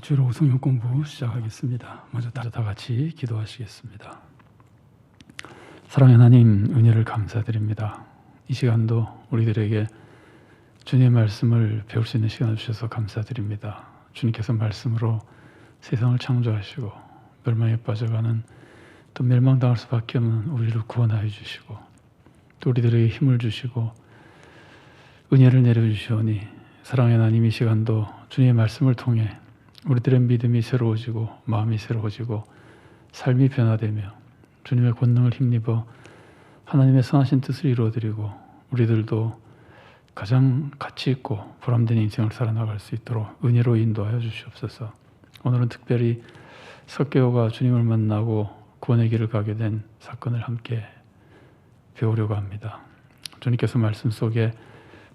주로 성경 공부 시작하겠습니다. 먼저 다 같이 기도하시겠습니다. 사랑하는 하나님, 은혜를 감사드립니다. 이 시간도 우리들에게 주님의 말씀을 배울 수 있는 시간을 주셔서 감사드립니다. 주님께서 말씀으로 세상을 창조하시고 멸망에 빠져가는, 또 멸망당할 수밖에 없는 우리를 구원하여 주시고, 또 우리들에게 힘을 주시고 은혜를 내려주시오니, 사랑하는 하나님, 이 시간도 주님의 말씀을 통해 우리들의 믿음이 새로워지고 마음이 새로워지고 삶이 변화되며 주님의 권능을 힘입어 하나님의 선하신 뜻을 이루어드리고 우리들도 가장 가치 있고 보람된 인생을 살아나갈 수 있도록 은혜로 인도하여 주시옵소서. 오늘은 특별히 석개오가 주님을 만나고 구원의 길을 가게 된 사건을 함께 배우려고 합니다. 주님께서 말씀 속에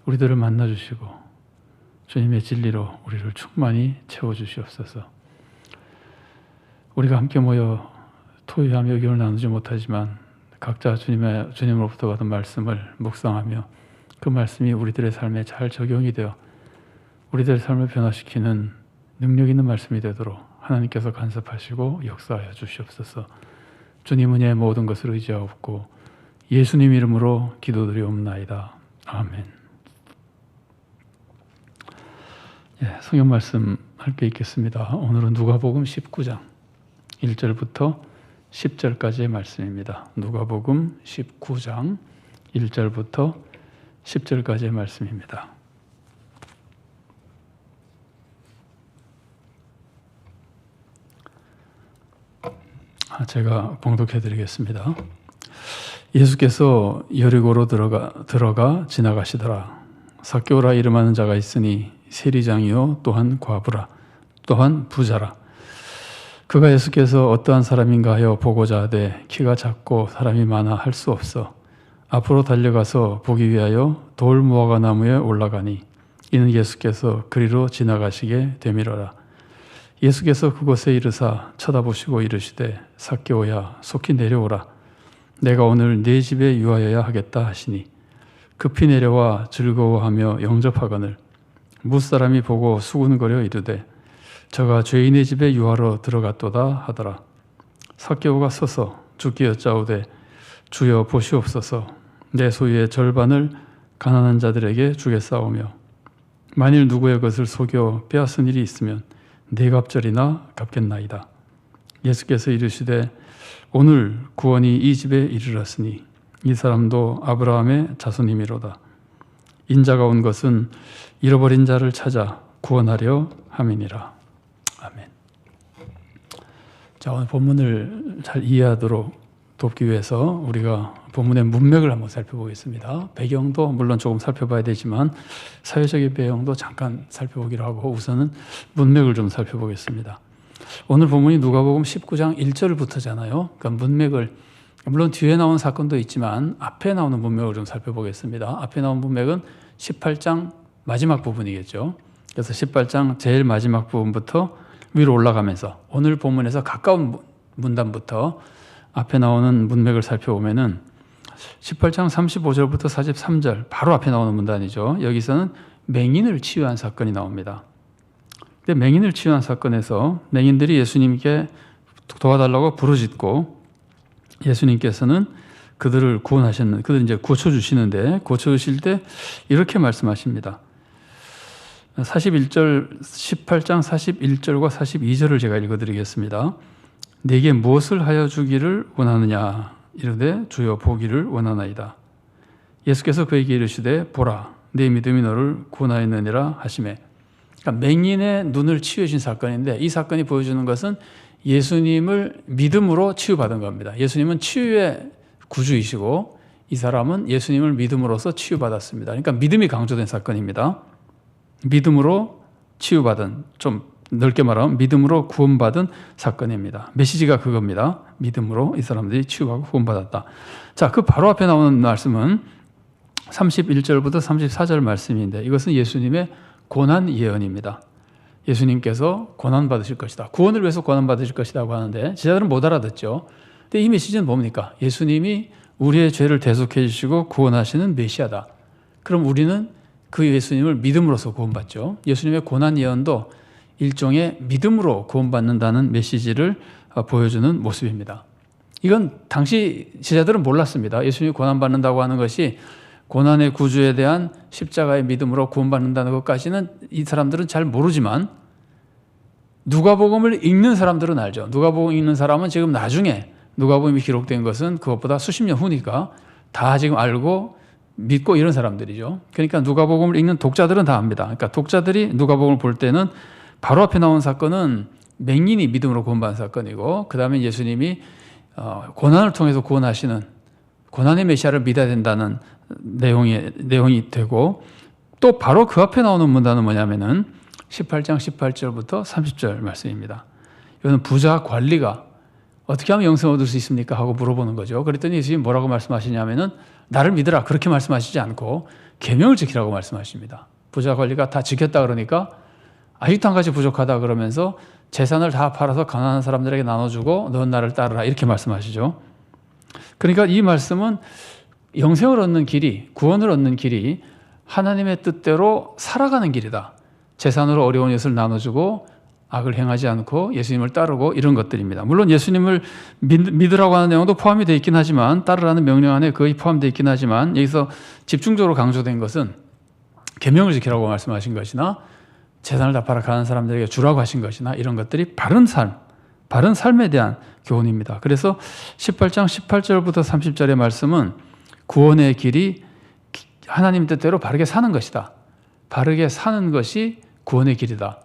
우리들을 만나주시고 주님의 진리로 우리를 충만히 채워주시옵소서. 우리가 함께 모여 토의하며 의견을 나누지 못하지만 각자 주님으로부터 받은 말씀을 묵상하며 그 말씀이 우리들의 삶에 잘 적용이 되어 우리들의 삶을 변화시키는 능력 있는 말씀이 되도록 하나님께서 간섭하시고 역사하여 주시옵소서. 주님 은혜의 모든 것을 의지하옵고 예수님 이름으로 기도드리옵나이다. 아멘. 성경 말씀 함께 읽겠습니다. 오늘은 누가복음 19장 1절부터 10절까지의 말씀입니다. 누가복음 19장 1절부터 10절까지의 말씀입니다. 제가 봉독해 드리겠습니다. 예수께서 여리고로 들어가 지나가시더라. 삭개오라 이름하는 자가 있으니 세리장이요 또한 과부라, 또한 부자라. 그가 예수께서 어떠한 사람인가 하여 보고자 하되 키가 작고 사람이 많아 할 수 없어 앞으로 달려가서 보기 위하여 돌 무화과 나무에 올라가니 이는 예수께서 그리로 지나가시게 되미러라. 예수께서 그곳에 이르사 쳐다보시고 이르시되 삭개오야 속히 내려오라. 내가 오늘 네 집에 유하여야 하겠다 하시니 급히 내려와 즐거워하며 영접하거늘 무사람이 보고 수군거려 이르되 저가 죄인의 집에 유하러 들어갔도다 하더라. 삭개오가 서서 주께 여짜오되 주여 보시옵소서. 내 소유의 절반을 가난한 자들에게 주겠사오며 만일 누구의 것을 속여 빼앗은 일이 있으면 네 갑절이나 갚겠나이다. 예수께서 이르시되 오늘 구원이 이 집에 이르렀으니 이 사람도 아브라함의 자손이미로다. 인자가 온 것은 잃어버린 자를 찾아 구원하려 함이니라. 아멘. 자, 오늘 본문을 잘 이해하도록 돕기 위해서 우리가 본문의 문맥을 한번 살펴보겠습니다. 배경도 물론 조금 살펴봐야 되지만 사회적인 배경도 잠깐 살펴보기로 하고 우선은 문맥을 좀 살펴보겠습니다. 오늘 본문이 누가복음 19장 1절부터잖아요. 그러니까 문맥을, 물론 뒤에 나온 사건도 있지만 앞에 나오는 문맥을 좀 살펴보겠습니다. 앞에 나온 문맥은 18장 마지막 부분이겠죠. 그래서 18장 제일 마지막 부분부터 위로 올라가면서 오늘 본문에서 가까운 문단부터 앞에 나오는 문맥을 살펴보면은 18장 35절부터 43절 바로 앞에 나오는 문단이죠. 여기서는 맹인을 치유한 사건이 나옵니다. 근데 맹인을 치유한 사건에서 맹인들이 예수님께 도와달라고 부르짖고 예수님께서는 그들을 그들 이제 고쳐주시는데 고쳐주실 때 이렇게 말씀하십니다. 18장 41절과 42절을 제가 읽어드리겠습니다. 내게 무엇을 하여 주기를 원하느냐 이르되 주여 보기를 원하나이다. 예수께서 그에게 이르시되 보라 네 믿음이 너를 구원하였느니라 하시매. 그러니까 맹인의 눈을 치유해 준 사건인데 이 사건이 보여주는 것은 예수님을 믿음으로 치유받은 겁니다. 예수님은 치유의 구주이시고 이 사람은 예수님을 믿음으로써 치유받았습니다. 그러니까 믿음이 강조된 사건입니다. 믿음으로 치유받은, 좀 넓게 말하면 믿음으로 구원받은 사건입니다. 메시지가 그겁니다. 믿음으로 이 사람들이 치유받고 구원받았다. 자, 그 바로 앞에 나오는 말씀은 31절부터 34절 말씀인데 이것은 예수님의 고난 예언입니다. 예수님께서 고난 받으실 것이다. 구원을 위해서 고난 받으실 것이라고 하는데 제자들은 못 알아듣죠. 근데 이 메시지는 뭡니까? 예수님이 우리의 죄를 대속해 주시고 구원하시는 메시아다. 그럼 우리는 그 예수님을 믿음으로써 구원받죠. 예수님의 고난 예언도 일종의 믿음으로 구원받는다는 메시지를 보여주는 모습입니다. 이건 당시 제자들은 몰랐습니다. 예수님이 고난받는다고 하는 것이 고난의 구주에 대한 십자가의 믿음으로 구원받는다는 것까지는 이 사람들은 잘 모르지만 누가복음을 읽는 사람들은 알죠. 누가복음 읽는 사람은 지금 나중에 누가복음이 기록된 것은 그것보다 수십 년 후니까 다 지금 알고 믿고 이런 사람들이죠. 그러니까 누가복음을 읽는 독자들은 다 압니다. 그러니까 독자들이 누가복음을 볼 때는 바로 앞에 나온 사건은 맹인이 믿음으로 구원받은 사건이고, 그 다음에 예수님이 고난을 통해서 구원하시는 고난의 메시아를 믿어야 된다는 내용이 되고, 또 바로 그 앞에 나오는 문단은 뭐냐면은 18장 18절부터 30절 말씀입니다. 이거는 부자 관리가 어떻게 하면 영생 얻을 수 있습니까? 하고 물어보는 거죠. 그랬더니 예수님이 뭐라고 말씀하시냐면은 나를 믿으라 그렇게 말씀하시지 않고 계명을 지키라고 말씀하십니다. 부자 관리가 다 지켰다 그러니까 아직도 한 가지 부족하다 그러면서 재산을 다 팔아서 가난한 사람들에게 나눠주고 넌 나를 따르라 이렇게 말씀하시죠. 그러니까 이 말씀은 영생을 얻는 길이, 구원을 얻는 길이 하나님의 뜻대로 살아가는 길이다. 재산으로 어려운 것을 나눠주고 악을 행하지 않고 예수님을 따르고 이런 것들입니다. 물론 예수님을 믿으라고 하는 내용도 포함이 되어 있긴 하지만, 따르라는 명령 안에 거의 포함되어 있긴 하지만, 여기서 집중적으로 강조된 것은 계명을 지키라고 말씀하신 것이나 재산을 다 팔아 가는 사람들에게 주라고 하신 것이나 이런 것들이 바른 삶에 대한 교훈입니다. 그래서 18장 18절부터 30절의 말씀은 구원의 길이 하나님 뜻대로 바르게 사는 것이다. 바르게 사는 것이 구원의 길이다.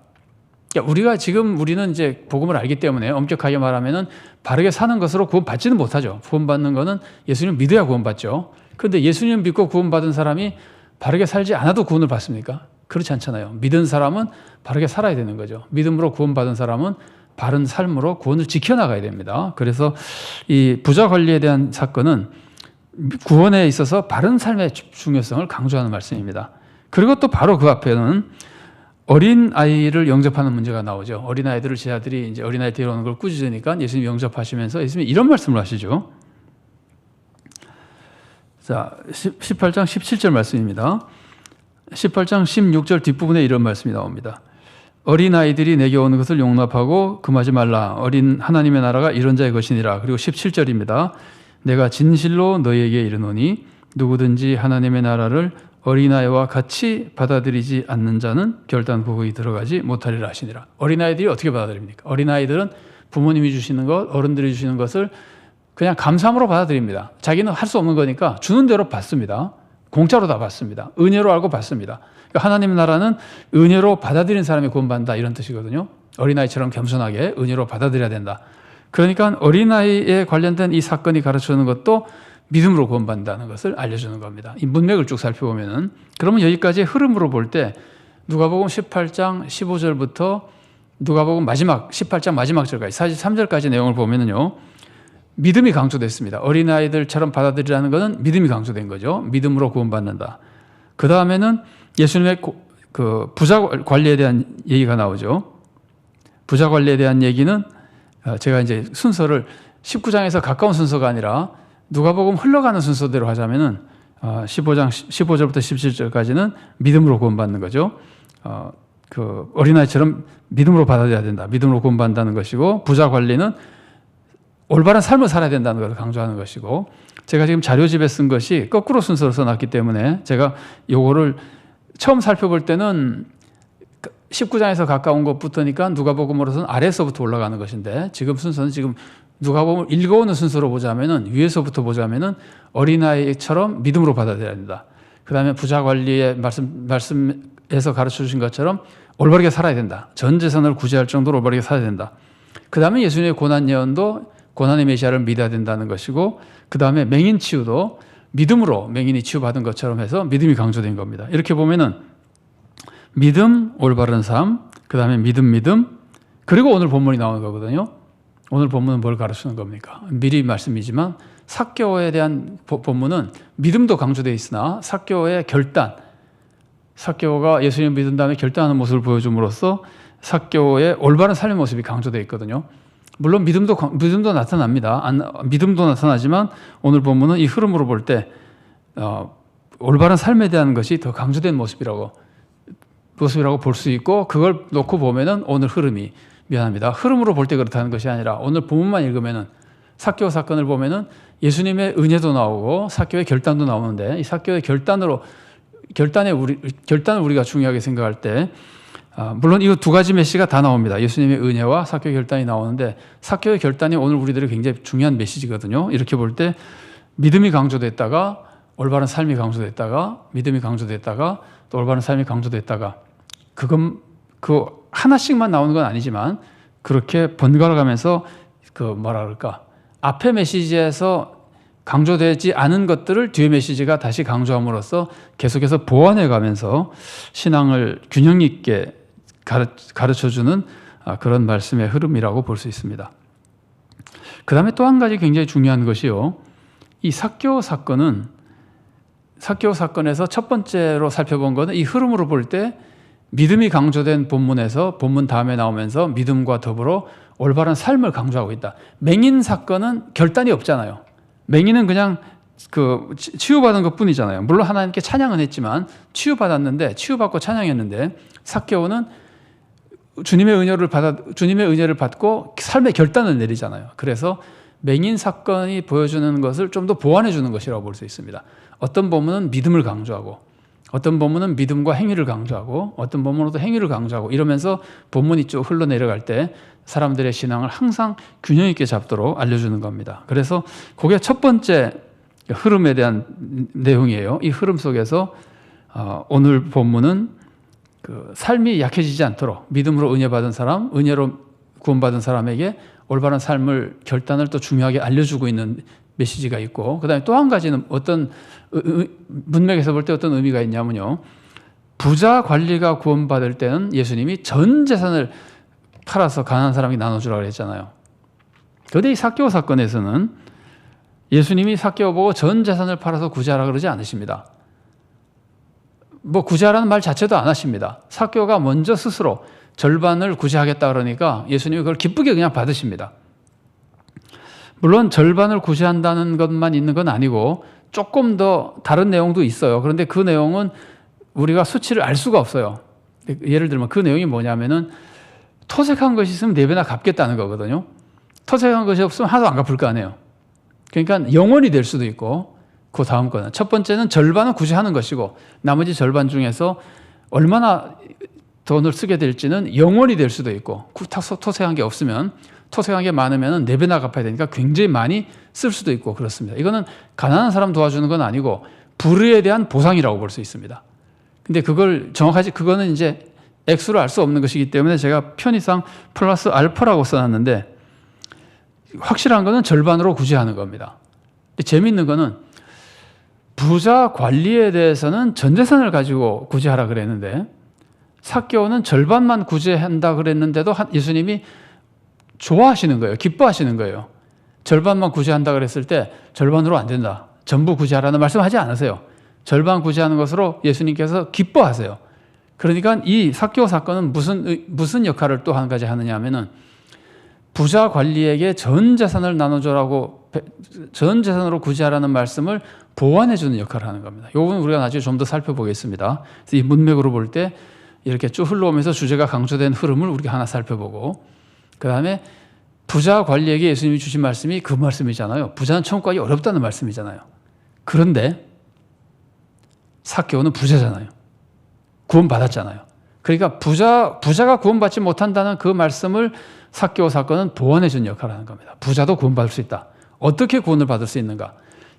우리는 이제 복음을 알기 때문에 엄격하게 말하면은 바르게 사는 것으로 구원받지는 못하죠. 구원받는 거는 예수님 믿어야 구원받죠. 그런데 예수님 믿고 구원받은 사람이 바르게 살지 않아도 구원을 받습니까? 그렇지 않잖아요. 믿은 사람은 바르게 살아야 되는 거죠. 믿음으로 구원받은 사람은 바른 삶으로 구원을 지켜나가야 됩니다. 그래서 이 부자 관리에 대한 사건은 구원에 있어서 바른 삶의 중요성을 강조하는 말씀입니다. 그리고 또 바로 그 앞에는 어린 아이를 영접하는 문제가 나오죠. 어린 아이들을 제자들이 이제 어린 아이 데려오는 걸 꾸짖으니까 예수님 영접하시면서 예수님이 이런 말씀을 하시죠. 자, 18장 17절 말씀입니다. 18장 16절 뒷부분에 이런 말씀이 나옵니다. 어린 아이들이 내게 오는 것을 용납하고 금하지 말라. 어린 하나님의 나라가 이런 자의 것이니라. 그리고 17절입니다. 내가 진실로 너희에게 이르노니 누구든지 하나님의 나라를 어린아이와 같이 받아들이지 않는 자는 결단코 거기 들어가지 못하리라 하시니라. 어린아이들이 어떻게 받아들입니까? 어린아이들은 부모님이 주시는 것, 어른들이 주시는 것을 그냥 감사함으로 받아들입니다. 자기는 할 수 없는 거니까 주는 대로 받습니다. 공짜로 다 받습니다. 은혜로 알고 받습니다. 그러니까 하나님 나라는 은혜로 받아들이는 사람이 구원받는다 이런 뜻이거든요. 어린아이처럼 겸손하게 은혜로 받아들여야 된다. 그러니까 어린아이에 관련된 이 사건이 가르쳐주는 것도 믿음으로 구원받는다는 것을 알려주는 겁니다. 이 문맥을 쭉 살펴보면은, 그러면 여기까지의 흐름으로 볼 때 누가복음 18장 15절부터 누가복음 마지막 18장 마지막 절까지 43절까지 내용을 보면은요, 믿음이 강조됐습니다. 어린아이들처럼 받아들이라는 것은 믿음이 강조된 거죠. 믿음으로 구원받는다. 그 다음에는 예수님의 그 부자 관리에 대한 얘기가 나오죠. 부자 관리에 대한 얘기는 제가 이제 순서를 19장에서 가까운 순서가 아니라 누가복음 흘러가는 순서대로 하자면은 15절부터 17절까지는 믿음으로 구원받는 거죠. 그 어린아이처럼 믿음으로 받아들여야 된다. 믿음으로 구원받는다는 것이고, 부자 관리는 올바른 삶을 살아야 된다는 것을 강조하는 것이고, 제가 지금 자료집에 쓴 것이 거꾸로 순서로 써놨기 때문에 제가 요거를 처음 살펴볼 때는 19장에서 가까운 것부터니까 누가복음으로서는 아래에서부터 올라가는 것인데, 지금 순서는 지금 누가복음을 읽어오는 순서로 보자면은 위에서부터 보자면은 어린아이처럼 믿음으로 받아들여야 된다. 그 다음에 부자 관리의 말씀에서 가르쳐 주신 것처럼 올바르게 살아야 된다. 전 재산을 구제할 정도로 올바르게 살아야 된다. 그 다음에 예수님의 고난 예언도 고난의 메시아를 믿어야 된다는 것이고, 그 다음에 맹인 치유도 믿음으로 맹인이 치유받은 것처럼 해서 믿음이 강조된 겁니다. 이렇게 보면은 믿음, 올바른 삶, 그 다음에 믿음, 그리고 오늘 본문이 나오는 거거든요. 오늘 본문은 뭘 가르치는 겁니까? 미리 말씀이지만 삭개오에 대한 본문은 믿음도 강조되어 있으나 삭개오의 결단, 삭개오가 예수님을 믿은 다음에 결단하는 모습을 보여줌으로써 삭개오의 올바른 삶의 모습이 강조되어 있거든요. 물론 믿음도 나타납니다. 믿음도 나타나지만 오늘 본문은 이 흐름으로 볼 때 올바른 삶에 대한 것이 더 강조된 모습이라고 모습이라고 볼 수 있고, 그걸 놓고 보면은 오늘 흐름이, 미안합니다, 흐름으로 볼 때 그렇다는 것이 아니라 오늘 본문만 읽으면은 삭개오 사건을 보면은 예수님의 은혜도 나오고 삭개오의 결단도 나오는데, 이 삭개오의 결단을 우리가 중요하게 생각할 때, 물론 이 두 가지 메시지가 다 나옵니다. 예수님의 은혜와 삭개오의 결단이 나오는데, 삭개오의 결단이 오늘 우리들이 굉장히 중요한 메시지거든요. 이렇게 볼 때 믿음이 강조됐다가 올바른 삶이 강조됐다가, 믿음이 강조됐다가 또 올바른 삶이 강조됐다가, 그 하나씩만 나오는 건 아니지만 그렇게 번갈아 가면서 앞에 메시지에서 강조되지 않은 것들을 뒤에 메시지가 다시 강조함으로써 계속해서 보완해 가면서 신앙을 균형 있게 가르쳐주는 그런 말씀의 흐름이라고 볼 수 있습니다. 그 다음에 또 한 가지 굉장히 중요한 것이요, 이 삭개오 사건에서 첫 번째로 살펴본 것은 이 흐름으로 볼 때 믿음이 강조된 본문에서 본문 다음에 나오면서 믿음과 더불어 올바른 삶을 강조하고 있다. 맹인 사건은 결단이 없잖아요. 맹인은 그냥 치유받은 것 뿐이잖아요. 물론 하나님께 찬양은 했지만 치유받고 찬양했는데, 삭개오는 주님의 은혜를 받고 삶의 결단을 내리잖아요. 그래서 맹인 사건이 보여주는 것을 좀 더 보완해 주는 것이라고 볼 수 있습니다. 어떤 본문은 믿음을 강조하고, 어떤 본문은 믿음과 행위를 강조하고, 어떤 본문은 또 행위를 강조하고, 이러면서 본문이 쭉 흘러내려갈 때 사람들의 신앙을 항상 균형 있게 잡도록 알려주는 겁니다. 그래서 그게 첫 번째 흐름에 대한 내용이에요. 이 흐름 속에서 오늘 본문은 삶이 약해지지 않도록 믿음으로 은혜받은 사람, 은혜로 구원받은 사람에게 올바른 삶을, 결단을 또 중요하게 알려주고 있는 메시지가 있고, 그 다음에 또 한 가지는 어떤 문맥에서 볼 때 어떤 의미가 있냐면요, 부자 관리가 구원받을 때는 예수님이 전 재산을 팔아서 가난한 사람에게 나눠주라고 했잖아요. 그런데 이 삭개오 사건에서는 예수님이 삭개오 보고 전 재산을 팔아서 구제하라 그러지 않으십니다. 구제하라는 말 자체도 안 하십니다. 삭개오가 먼저 스스로 절반을 구제하겠다 그러니까 예수님이 그걸 기쁘게 그냥 받으십니다. 물론 절반을 구제한다는 것만 있는 건 아니고 조금 더 다른 내용도 있어요. 그런데 그 내용은 우리가 수치를 알 수가 없어요. 예를 들면 그 내용이 뭐냐면은 토색한 것이 있으면 4배나 갚겠다는 거거든요. 토색한 것이 없으면 하나도 안 갚을 거 아니에요. 그러니까 영원히 될 수도 있고, 그 다음 거는 첫 번째는 절반은 구제하는 것이고, 나머지 절반 중에서 얼마나 돈을 쓰게 될지는 영원히 될 수도 있고, 토색한 게 없으면, 토색한 게 많으면 4배나 갚아야 되니까 굉장히 많이 쓸 수도 있고 그렇습니다. 이거는 가난한 사람 도와주는 건 아니고 불의에 대한 보상이라고 볼 수 있습니다. 근데 그거는 이제 액수를 알 수 없는 것이기 때문에 제가 편의상 플러스 알파라고 써놨는데, 확실한 거는 절반으로 구제하는 겁니다. 근데 재미있는 거는 부자 관리에 대해서는 전 재산을 가지고 구제하라 그랬는데, 삭개오는 절반만 구제한다 그랬는데도 예수님이 좋아하시는 거예요. 기뻐하시는 거예요. 절반만 구제한다 그랬을 때 절반으로 안 된다, 전부 구제하라는 말씀하지 않으세요. 절반 구제하는 것으로 예수님께서 기뻐하세요. 그러니까 이 삭개오 사건은 무슨 역할을 또 한 가지 하느냐 하면은, 부자 관리에게 전 재산을 나눠주라고, 전 재산으로 구제하라는 말씀을 보완해주는 역할을 하는 겁니다. 이 부분은 우리가 나중에 좀 더 살펴보겠습니다. 그래서 이 문맥으로 볼 때 이렇게 쭉 흘러오면서 주제가 강조된 흐름을 우리가 하나 살펴보고, 그 다음에 부자 관리에게 예수님이 주신 말씀이 그 말씀이잖아요. 부자는 천국 가기 어렵다는 말씀이잖아요. 그런데 삭개오는 부자잖아요. 구원받았잖아요. 그러니까 부자가 구원받지 못한다는 그 말씀을 삭개오 사건은 보완해 준 역할을 하는 겁니다. 부자도 구원받을 수 있다. 어떻게 구원을 받을 수 있는가?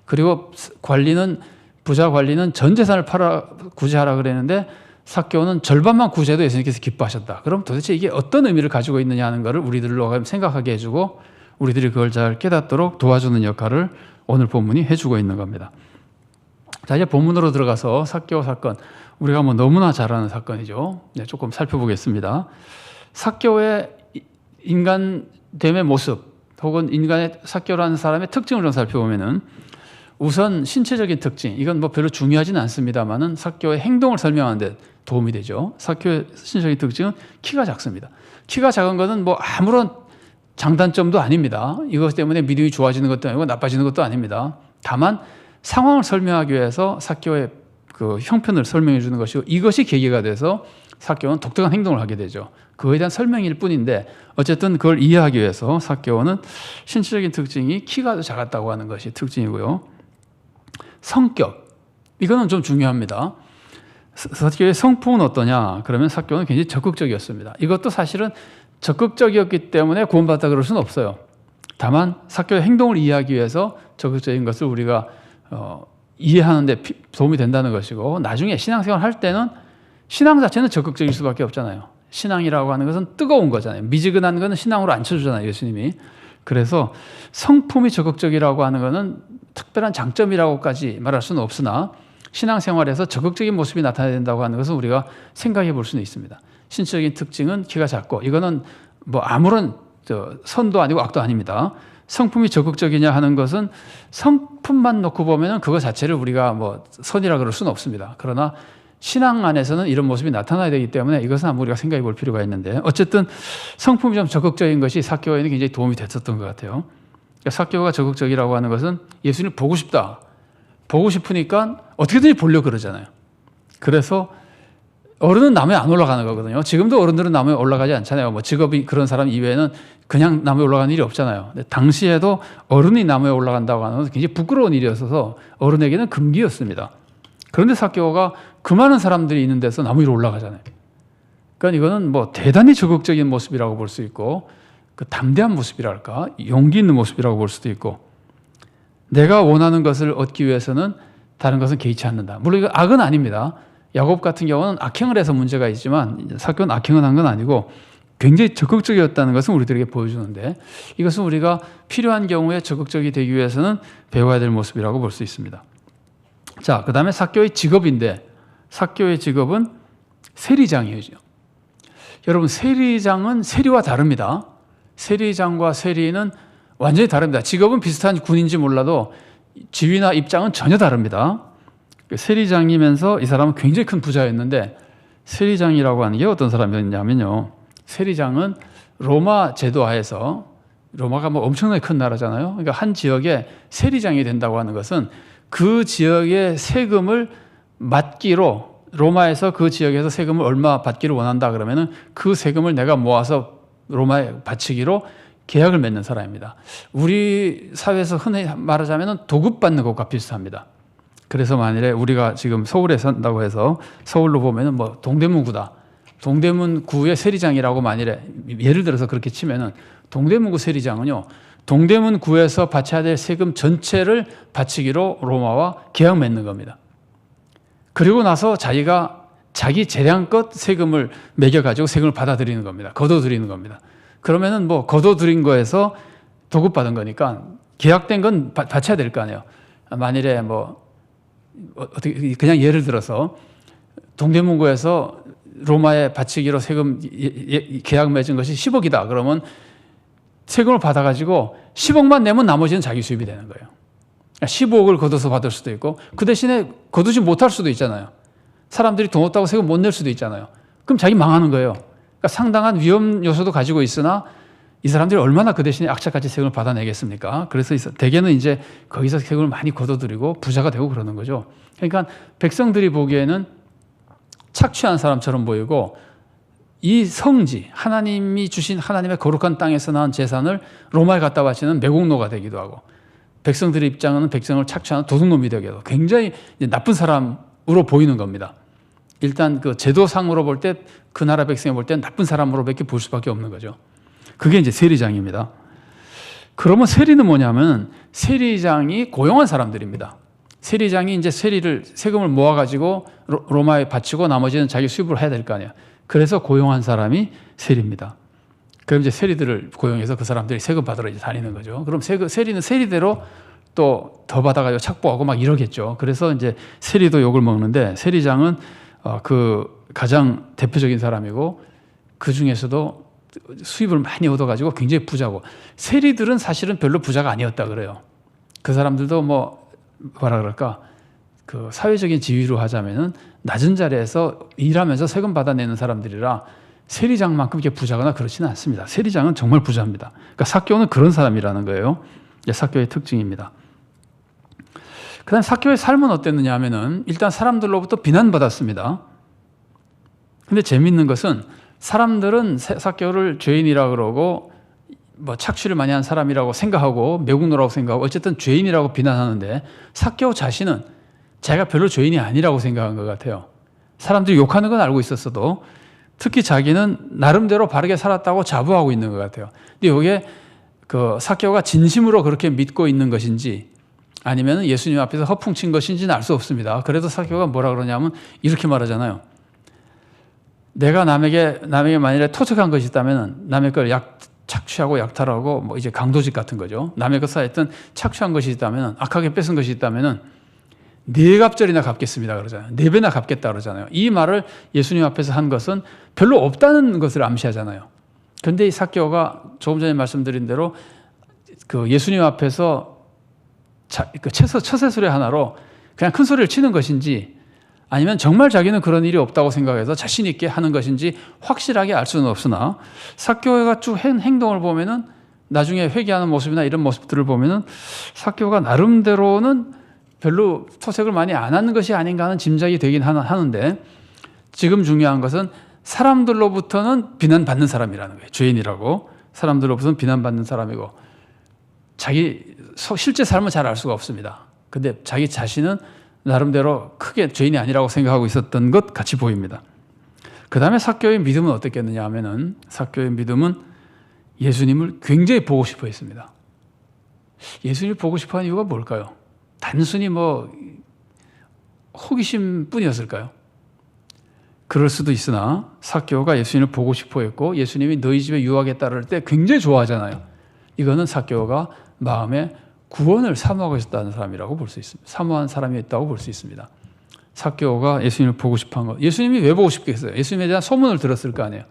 그리고 부자 관리는 전 재산을 구제하라 그랬는데 삭개오는 절반만 구제해도 예수님께서 기뻐하셨다. 그럼 도대체 이게 어떤 의미를 가지고 있느냐 하는 것을 우리들로 생각하게 해주고, 우리들이 그걸 잘 깨닫도록 도와주는 역할을 오늘 본문이 해주고 있는 겁니다. 자, 이제 본문으로 들어가서 삭개오 사건, 우리가 너무나 잘 아는 사건이죠. 네, 조금 살펴보겠습니다. 삭개오의 인간됨의 모습, 혹은 삭개오라는 사람의 특징을 좀 살펴보면은, 우선 신체적인 특징, 이건 별로 중요하지는 않습니다만은 삭개오의 행동을 설명하는 데 도움이 되죠. 삭개오의 신체적인 특징은 키가 작습니다. 키가 작은 것은 아무런 장단점도 아닙니다. 이것 때문에 믿음이 좋아지는 것도 아니고 나빠지는 것도 아닙니다. 다만 상황을 설명하기 위해서 삭개오의 그 형편을 설명해 주는 것이고, 이것이 계기가 돼서 삭개오는 독특한 행동을 하게 되죠. 그거에 대한 설명일 뿐인데 어쨌든 그걸 이해하기 위해서 삭개오는 신체적인 특징이 키가 작았다고 하는 것이 특징이고요. 성격, 이거는 좀 중요합니다. 삭개오의 성품은 어떠냐? 그러면 삭개오는 굉장히 적극적이었습니다. 이것도 사실은 적극적이었기 때문에 구원받았다 그럴 수는 없어요. 다만 삭개오의 행동을 이해하기 위해서 적극적인 것을 우리가 이해하는 데 도움이 된다는 것이고, 나중에 신앙생활 할 때는 신앙 자체는 적극적일 수밖에 없잖아요. 신앙이라고 하는 것은 뜨거운 거잖아요. 미지근한 것은 신앙으로 안 쳐주잖아요, 예수님이. 그래서 성품이 적극적이라고 하는 것은 특별한 장점이라고까지 말할 수는 없으나 신앙생활에서 적극적인 모습이 나타나야 된다고 하는 것은 우리가 생각해 볼 수는 있습니다. 신체적인 특징은 키가 작고, 이거는 뭐 아무런 선도 아니고 악도 아닙니다. 성품이 적극적이냐 하는 것은 성품만 놓고 보면 그거 자체를 우리가 뭐 선이라 그럴 수는 없습니다. 그러나 신앙 안에서는 이런 모습이 나타나야 되기 때문에 이것은 한번 우리가 생각해 볼 필요가 있는데, 어쨌든 성품이 좀 적극적인 것이 삭개오에는 굉장히 도움이 됐었던 것 같아요. 그러니까 삭개오가 적극적이라고 하는 것은 예수님을 보고 싶다. 보고 싶으니까 어떻게든지 보려고 그러잖아요. 그래서 어른은 나무에 안 올라가는 거거든요. 지금도 어른들은 나무에 올라가지 않잖아요. 뭐 직업이 그런 사람 이외에는 그냥 나무에 올라가는 일이 없잖아요. 근데 당시에도 어른이 나무에 올라간다고 하는 것은 굉장히 부끄러운 일이었어서 어른에게는 금기였습니다. 그런데 삭개오가 그 많은 사람들이 있는 데서 나무 위로 올라가잖아요. 그러니까 이거는 뭐 대단히 적극적인 모습이라고 볼 수 있고, 그 담대한 모습이랄까, 용기 있는 모습이라고 볼 수도 있고, 내가 원하는 것을 얻기 위해서는 다른 것은 개의치 않는다. 물론 이거 악은 아닙니다. 야곱 같은 경우는 악행을 해서 문제가 있지만 삭개오는 악행을 한 건 아니고 굉장히 적극적이었다는 것은 우리들에게 보여주는데, 이것은 우리가 필요한 경우에 적극적이 되기 위해서는 배워야 될 모습이라고 볼 수 있습니다. 자, 그 다음에 삭개오의 직업인데, 삭개오의 직업은 세리장이죠. 여러분, 세리장은 세리와 다릅니다. 세리장과 세리는 완전히 다릅니다. 직업은 비슷한 군인지 몰라도 지위나 입장은 전혀 다릅니다. 세리장이면서 이 사람은 굉장히 큰 부자였는데, 세리장이라고 하는 게 어떤 사람이었냐면요, 세리장은 로마 제도 하에서, 로마가 뭐 엄청나게 큰 나라잖아요. 그러니까 한 지역에 세리장이 된다고 하는 것은 그 지역의 세금을 맡기로, 로마에서 그 지역에서 세금을 얼마 받기를 원한다 그러면은 그 세금을 내가 모아서 로마에 바치기로 계약을 맺는 사람입니다. 우리 사회에서 흔히 말하자면 도급받는 것과 비슷합니다. 그래서 만일에 우리가 지금 서울에 산다고 해서 서울로 보면은 뭐 동대문구다. 동대문구의 세리장이라고 만일에 예를 들어서 그렇게 치면은 동대문구 세리장은요, 동대문구에서 바쳐야 될 세금 전체를 바치기로 로마와 계약 맺는 겁니다. 그리고 나서 자기가 자기 재량껏 세금을 매겨가지고 세금을 받아들이는 겁니다. 거둬들이는 겁니다. 그러면은 뭐 거둬들인 거에서 도급받은 거니까 계약된 건 바쳐야 될 거 아니에요. 만일에 뭐 어떻게 그냥 예를 들어서 동대문구에서 로마에 바치기로 세금 계약 맺은 것이 10억이다. 그러면 세금을 받아가지고 10억만 내면 나머지는 자기 수입이 되는 거예요. 15억을 거둬서 받을 수도 있고, 그 대신에 거두지 못할 수도 있잖아요. 사람들이 돈 없다고 세금 못 낼 수도 있잖아요. 그럼 자기 망하는 거예요. 그러니까 상당한 위험 요소도 가지고 있으나 이 사람들이 얼마나 그 대신에 악착같이 세금을 받아내겠습니까? 그래서 대개는 이제 거기서 세금을 많이 거둬들이고 부자가 되고 그러는 거죠. 그러니까 백성들이 보기에는 착취한 사람처럼 보이고, 이 성지, 하나님이 주신 하나님의 거룩한 땅에서 나온 재산을 로마에 갖다 바치는 매국노가 되기도 하고, 백성들의 입장은 백성을 착취하는 도둑놈이 되기도 하고, 굉장히 나쁜 사람으로 보이는 겁니다. 일단 그 제도상으로 볼 때, 그 나라 백성이 볼 때 나쁜 사람으로밖에 볼 수밖에 없는 거죠. 그게 이제 세리장입니다. 그러면 세리는 뭐냐면, 세리장이 고용한 사람들입니다. 세리장이 이제 세금을 모아가지고 로마에 바치고 나머지는 자기 수입으로 해야 될 거 아니에요. 그래서 고용한 사람이 세리입니다. 그럼 이제 세리들을 고용해서 그 사람들이 세금 받으러 이제 다니는 거죠. 그럼 세리는 세리대로 또 더 받아가지고 착보하고 막 이러겠죠. 그래서 이제 세리도 욕을 먹는데, 세리장은 그 가장 대표적인 사람이고, 그 중에서도 수입을 많이 얻어가지고 굉장히 부자고, 세리들은 사실은 별로 부자가 아니었다 그래요. 그 사람들도 뭐라 그럴까, 그 사회적인 지위로 하자면은 낮은 자리에서 일하면서 세금 받아내는 사람들이라 세리장만큼 이렇게 부자거나 그렇지는 않습니다. 세리장은 정말 부자입니다. 그러니까 삭개오는 그런 사람이라는 거예요. 삭개오의 특징입니다. 그다음 삭개오의 삶은 어땠느냐 하면은, 일단 사람들로부터 비난받았습니다. 근데 재밌는 것은 사람들은 삭개오를 죄인이라 그러고 뭐 착취를 많이 한 사람이라고 생각하고 매국노라고 생각하고 어쨌든 죄인이라고 비난하는데 삭개오 자신은 자기가 별로 죄인이 아니라고 생각한 것 같아요. 사람들이 욕하는 건 알고 있었어도 특히 자기는 나름대로 바르게 살았다고 자부하고 있는 것 같아요. 근데 이게 그 삭개오가 진심으로 그렇게 믿고 있는 것인지 아니면 예수님 앞에서 허풍친 것인지는 알 수 없습니다. 그래도 삭개오가 뭐라 그러냐면 이렇게 말하잖아요. 내가 남에게 만일에 토착한 것이 있다면 남의 걸 착취하고 약탈하고 뭐 이제 강도직 같은 거죠. 남의 것을 하여튼 착취한 것이 있다면 악하게 뺏은 것이 있다면 네 갑절이나 갚겠습니다 그러잖아요. 네 배나 갚겠다 그러잖아요. 이 말을 예수님 앞에서 한 것은 별로 없다는 것을 암시하잖아요. 그런데 이 삭개오가 조금 전에 말씀드린 대로 그 예수님 앞에서 처세 소리 하나로 그냥 큰 소리를 치는 것인지 아니면 정말 자기는 그런 일이 없다고 생각해서 자신 있게 하는 것인지 확실하게 알 수는 없으나 삭개오가 쭉 행동을 보면은 나중에 회개하는 모습이나 이런 모습들을 보면은 삭개오가 나름대로는 별로 토색을 많이 안 하는 것이 아닌가 하는 짐작이 되긴 하는데 지금 중요한 것은 사람들로부터는 비난받는 사람이라는 거예요. 죄인이라고 사람들로부터는 비난받는 사람이고 자기 실제 삶은 잘 알 수가 없습니다. 근데 자기 자신은 나름대로 크게 죄인이 아니라고 생각하고 있었던 것 같이 보입니다. 그 다음에 삭개오의 믿음은 어떻겠느냐 하면은 삭개오의 믿음은 예수님을 굉장히 보고 싶어 했습니다. 예수님을 보고 싶어 하는 이유가 뭘까요? 단순히 뭐 호기심 뿐이었을까요? 그럴 수도 있으나 삭개오가 예수님을 보고 싶어 했고 예수님이 너희 집에 유하게 따를 때 굉장히 좋아하잖아요. 이거는 삭개오가 마음에 구원을 사모하고 있었다는 사람이라고 볼 수 있습니다. 사모한 사람이었다고 볼 수 있습니다. 삭개오가 예수님을 보고 싶어 한 것. 예수님이 왜 보고 싶겠어요? 예수님에 대한 소문을 들었을 거 아니에요.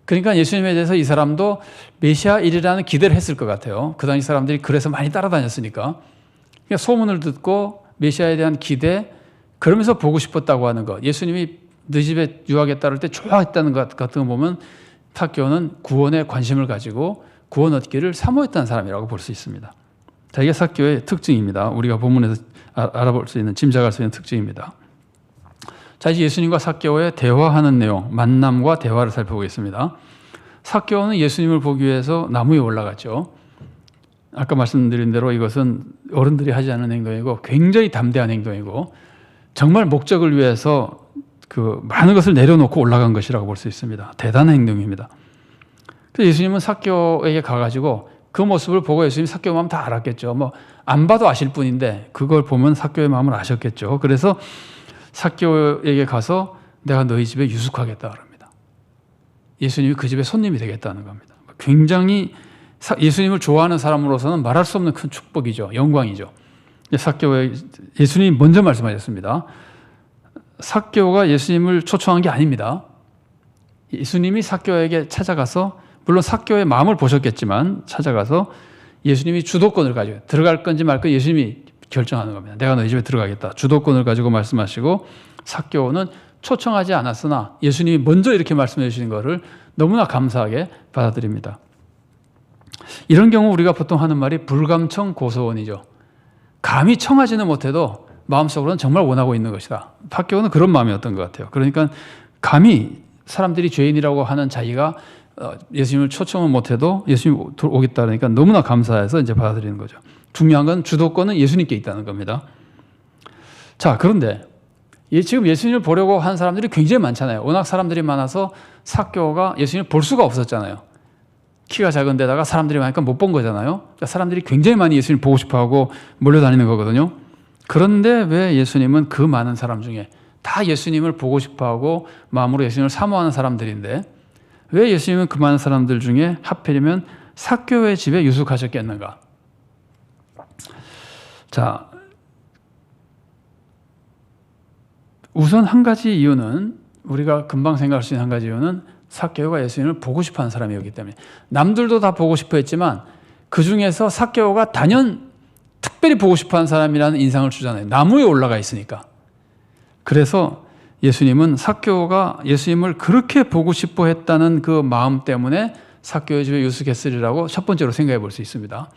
그러니까 예수님에 대해서 이 사람도 메시아일이라는 기대를 했을 것 같아요. 그 당시 사람들이 그래서 많이 따라다녔으니까. 그러니까 소문을 듣고 메시아에 대한 기대, 그러면서 보고 싶었다고 하는 것. 예수님이 너희 집에 유하게 따를 때 좋아했다는 것 같은 거 보면 삭개오는 구원에 관심을 가지고 구원 얻기를 사모했다는 사람이라고 볼 수 있습니다. 자, 이게 삭개오의 특징입니다. 우리가 본문에서 알아볼 수 있는, 짐작할 수 있는 특징입니다. 자, 이제 예수님과 삭개오의 대화하는 내용, 만남과 대화를 살펴보겠습니다. 삭개오는 예수님을 보기 위해서 나무에 올라갔죠. 아까 말씀드린 대로 이것은 어른들이 하지 않은 행동이고 굉장히 담대한 행동이고 정말 목적을 위해서 그 많은 것을 내려놓고 올라간 것이라고 볼 수 있습니다. 대단한 행동입니다. 그래서 예수님은 삭개오에게 가가지고 그 모습을 보고 예수님이 삭개오 마음 다 알았겠죠. 뭐 안 봐도 아실 뿐인데 그걸 보면 삭개오의 마음을 아셨겠죠. 그래서 삭개오에게 가서 내가 너희 집에 유숙하겠다 그럽니다. 예수님이 그 집에 손님이 되겠다는 겁니다. 굉장히 예수님을 좋아하는 사람으로서는 말할 수 없는 큰 축복이죠. 영광이죠. 예수님이 먼저 말씀하셨습니다. 삭개오가 예수님을 초청한 게 아닙니다. 예수님이 삭개오에게 찾아가서 물론 삭개오의 마음을 보셨겠지만 찾아가서 예수님이 주도권을 가지고 들어갈 건지 말 건지 예수님이 결정하는 겁니다. 내가 너희 집에 들어가겠다. 주도권을 가지고 말씀하시고 삭개오는 초청하지 않았으나 예수님이 먼저 이렇게 말씀해 주시는 것을 너무나 감사하게 받아들입니다. 이런 경우 우리가 보통 하는 말이 불감청 고소원이죠. 감히 청하지는 못해도 마음속으로는 정말 원하고 있는 것이다. 삭개오는 그런 마음이었던 것 같아요. 그러니까 감히 사람들이 죄인이라고 하는 자기가 예수님을 초청은 못해도 예수님이 오겠다 그러니까 너무나 감사해서 이제 받아들이는 거죠. 중요한 건 주도권은 예수님께 있다는 겁니다. 자, 그런데 지금 예수님을 보려고 하는 사람들이 굉장히 많잖아요. 워낙 사람들이 많아서 삭개오가 예수님을 볼 수가 없었잖아요. 키가 작은 데다가 사람들이 많으니까 못 본 거잖아요. 그러니까 사람들이 굉장히 많이 예수님을 보고 싶어하고 몰려다니는 거거든요. 그런데 왜 예수님은 그 많은 사람 중에 다 예수님을 보고 싶어하고 마음으로 예수님을 사모하는 사람들인데 왜 예수님은 그 많은 사람들 중에 하필이면 삭개오의 집에 유숙하셨겠는가? 자, 우선 한 가지 이유는 우리가 금방 생각할 수 있는 한 가지 이유는 삭개오가 예수님을 보고 싶어하는 사람이었기 때문에 남들도 다 보고 싶어 했지만 그 중에서 삭개오가 단연 특별히 보고 싶어하는 사람이라는 인상을 주잖아요. 나무에 올라가 있으니까. 그래서 예수님은 삭개오가 예수님을 그렇게 보고 싶어 했다는 그 마음 때문에 삭개오의 집에 유숙했으리라고 첫 번째로 생각해 볼 수 있습니다.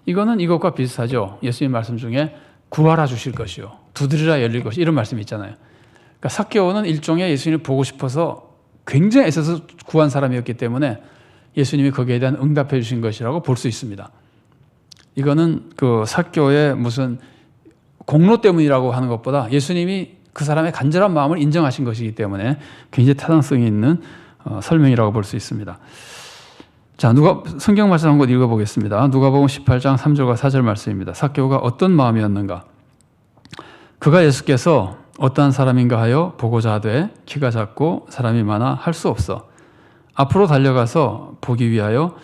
이거는 이것과 비슷하죠. 예수님 말씀 중에 구하라 주실 것이요 두드리라 열릴 것이 이런 말씀이 있잖아요. 그러니까 삭개오는 일종의 예수님을 보고 싶어서 굉장히 애써서 구한 사람이었기 때문에 예수님이 거기에 대한 응답해 주신 것이라고 볼 수 있습니다. 이거는 그 삭개오의 무슨 공로 때문이라고 하는 것보다 예수님이 그 사람의 간절한 마음을 인정하신 것이기 때문에 굉장히 타당성이 있는 설명이라고 볼 수 있습니다. 자, 성경 말씀 한 곳 읽어보겠습니다. 누가복음 18장 3절과 4절 말씀입니다. 삭개오가 어떤 마음이었는가? 그가 예수께서 어떠한 사람인가 하여 보고자 하되 키가 작고 사람이 많아 할 수 없어 앞으로 달려가서 보기 위하여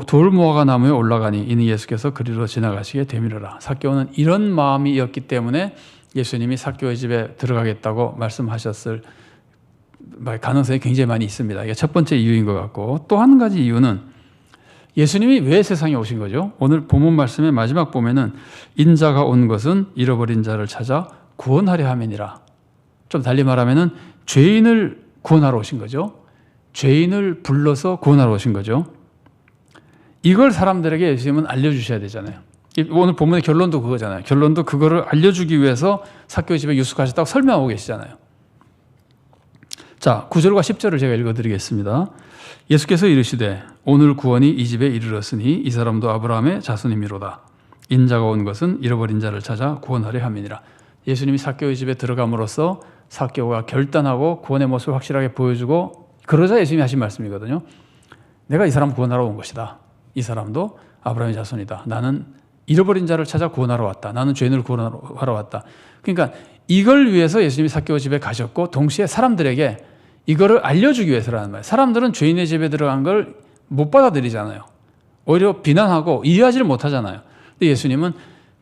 돌 무화과 나무에 올라가니 이는 예수께서 그리로 지나가시게 되밀어라. 삭개오는 이런 마음이었기 때문에 예수님이 삭개오의 집에 들어가겠다고 말씀하셨을 가능성이 굉장히 많이 있습니다. 이게 첫 번째 이유인 것 같고, 또 한 가지 이유는 예수님이 왜 세상에 오신 거죠? 오늘 본문 말씀의 마지막 보면은 인자가 온 것은 잃어버린 자를 찾아 구원하려 함이니라. 좀 달리 말하면은 죄인을 구원하러 오신 거죠. 죄인을 불러서 구원하러 오신 거죠. 이걸 사람들에게 예수님은 알려주셔야 되잖아요. 오늘 본문의 결론도 그거잖아요. 결론도 그거를 알려주기 위해서 삭개오 집에 유숙하셨다고 설명하고 계시잖아요. 자, 9절과 10절을 제가 읽어드리겠습니다. 예수께서 이르시되 오늘 구원이 이 집에 이르렀으니 이 사람도 아브라함의 자손이미로다. 인자가 온 것은 잃어버린 자를 찾아 구원하려 함이니라. 예수님이 삭개오의 집에 들어감으로써 삭개오가 결단하고 구원의 모습을 확실하게 보여주고, 그러자 예수님이 하신 말씀이거든요. 내가 이 사람 구원하러 온 것이다. 이 사람도 아브라함의 자손이다. 나는 잃어버린 자를 찾아 구원하러 왔다. 나는 죄인을 구원하러 왔다. 그러니까 이걸 위해서 예수님이 삭개오 집에 가셨고, 동시에 사람들에게 이거를 알려주기 위해서라는 말이에요. 사람들은 죄인의 집에 들어간 걸 못 받아들이잖아요. 오히려 비난하고 이해하지를 못하잖아요. 근데 예수님은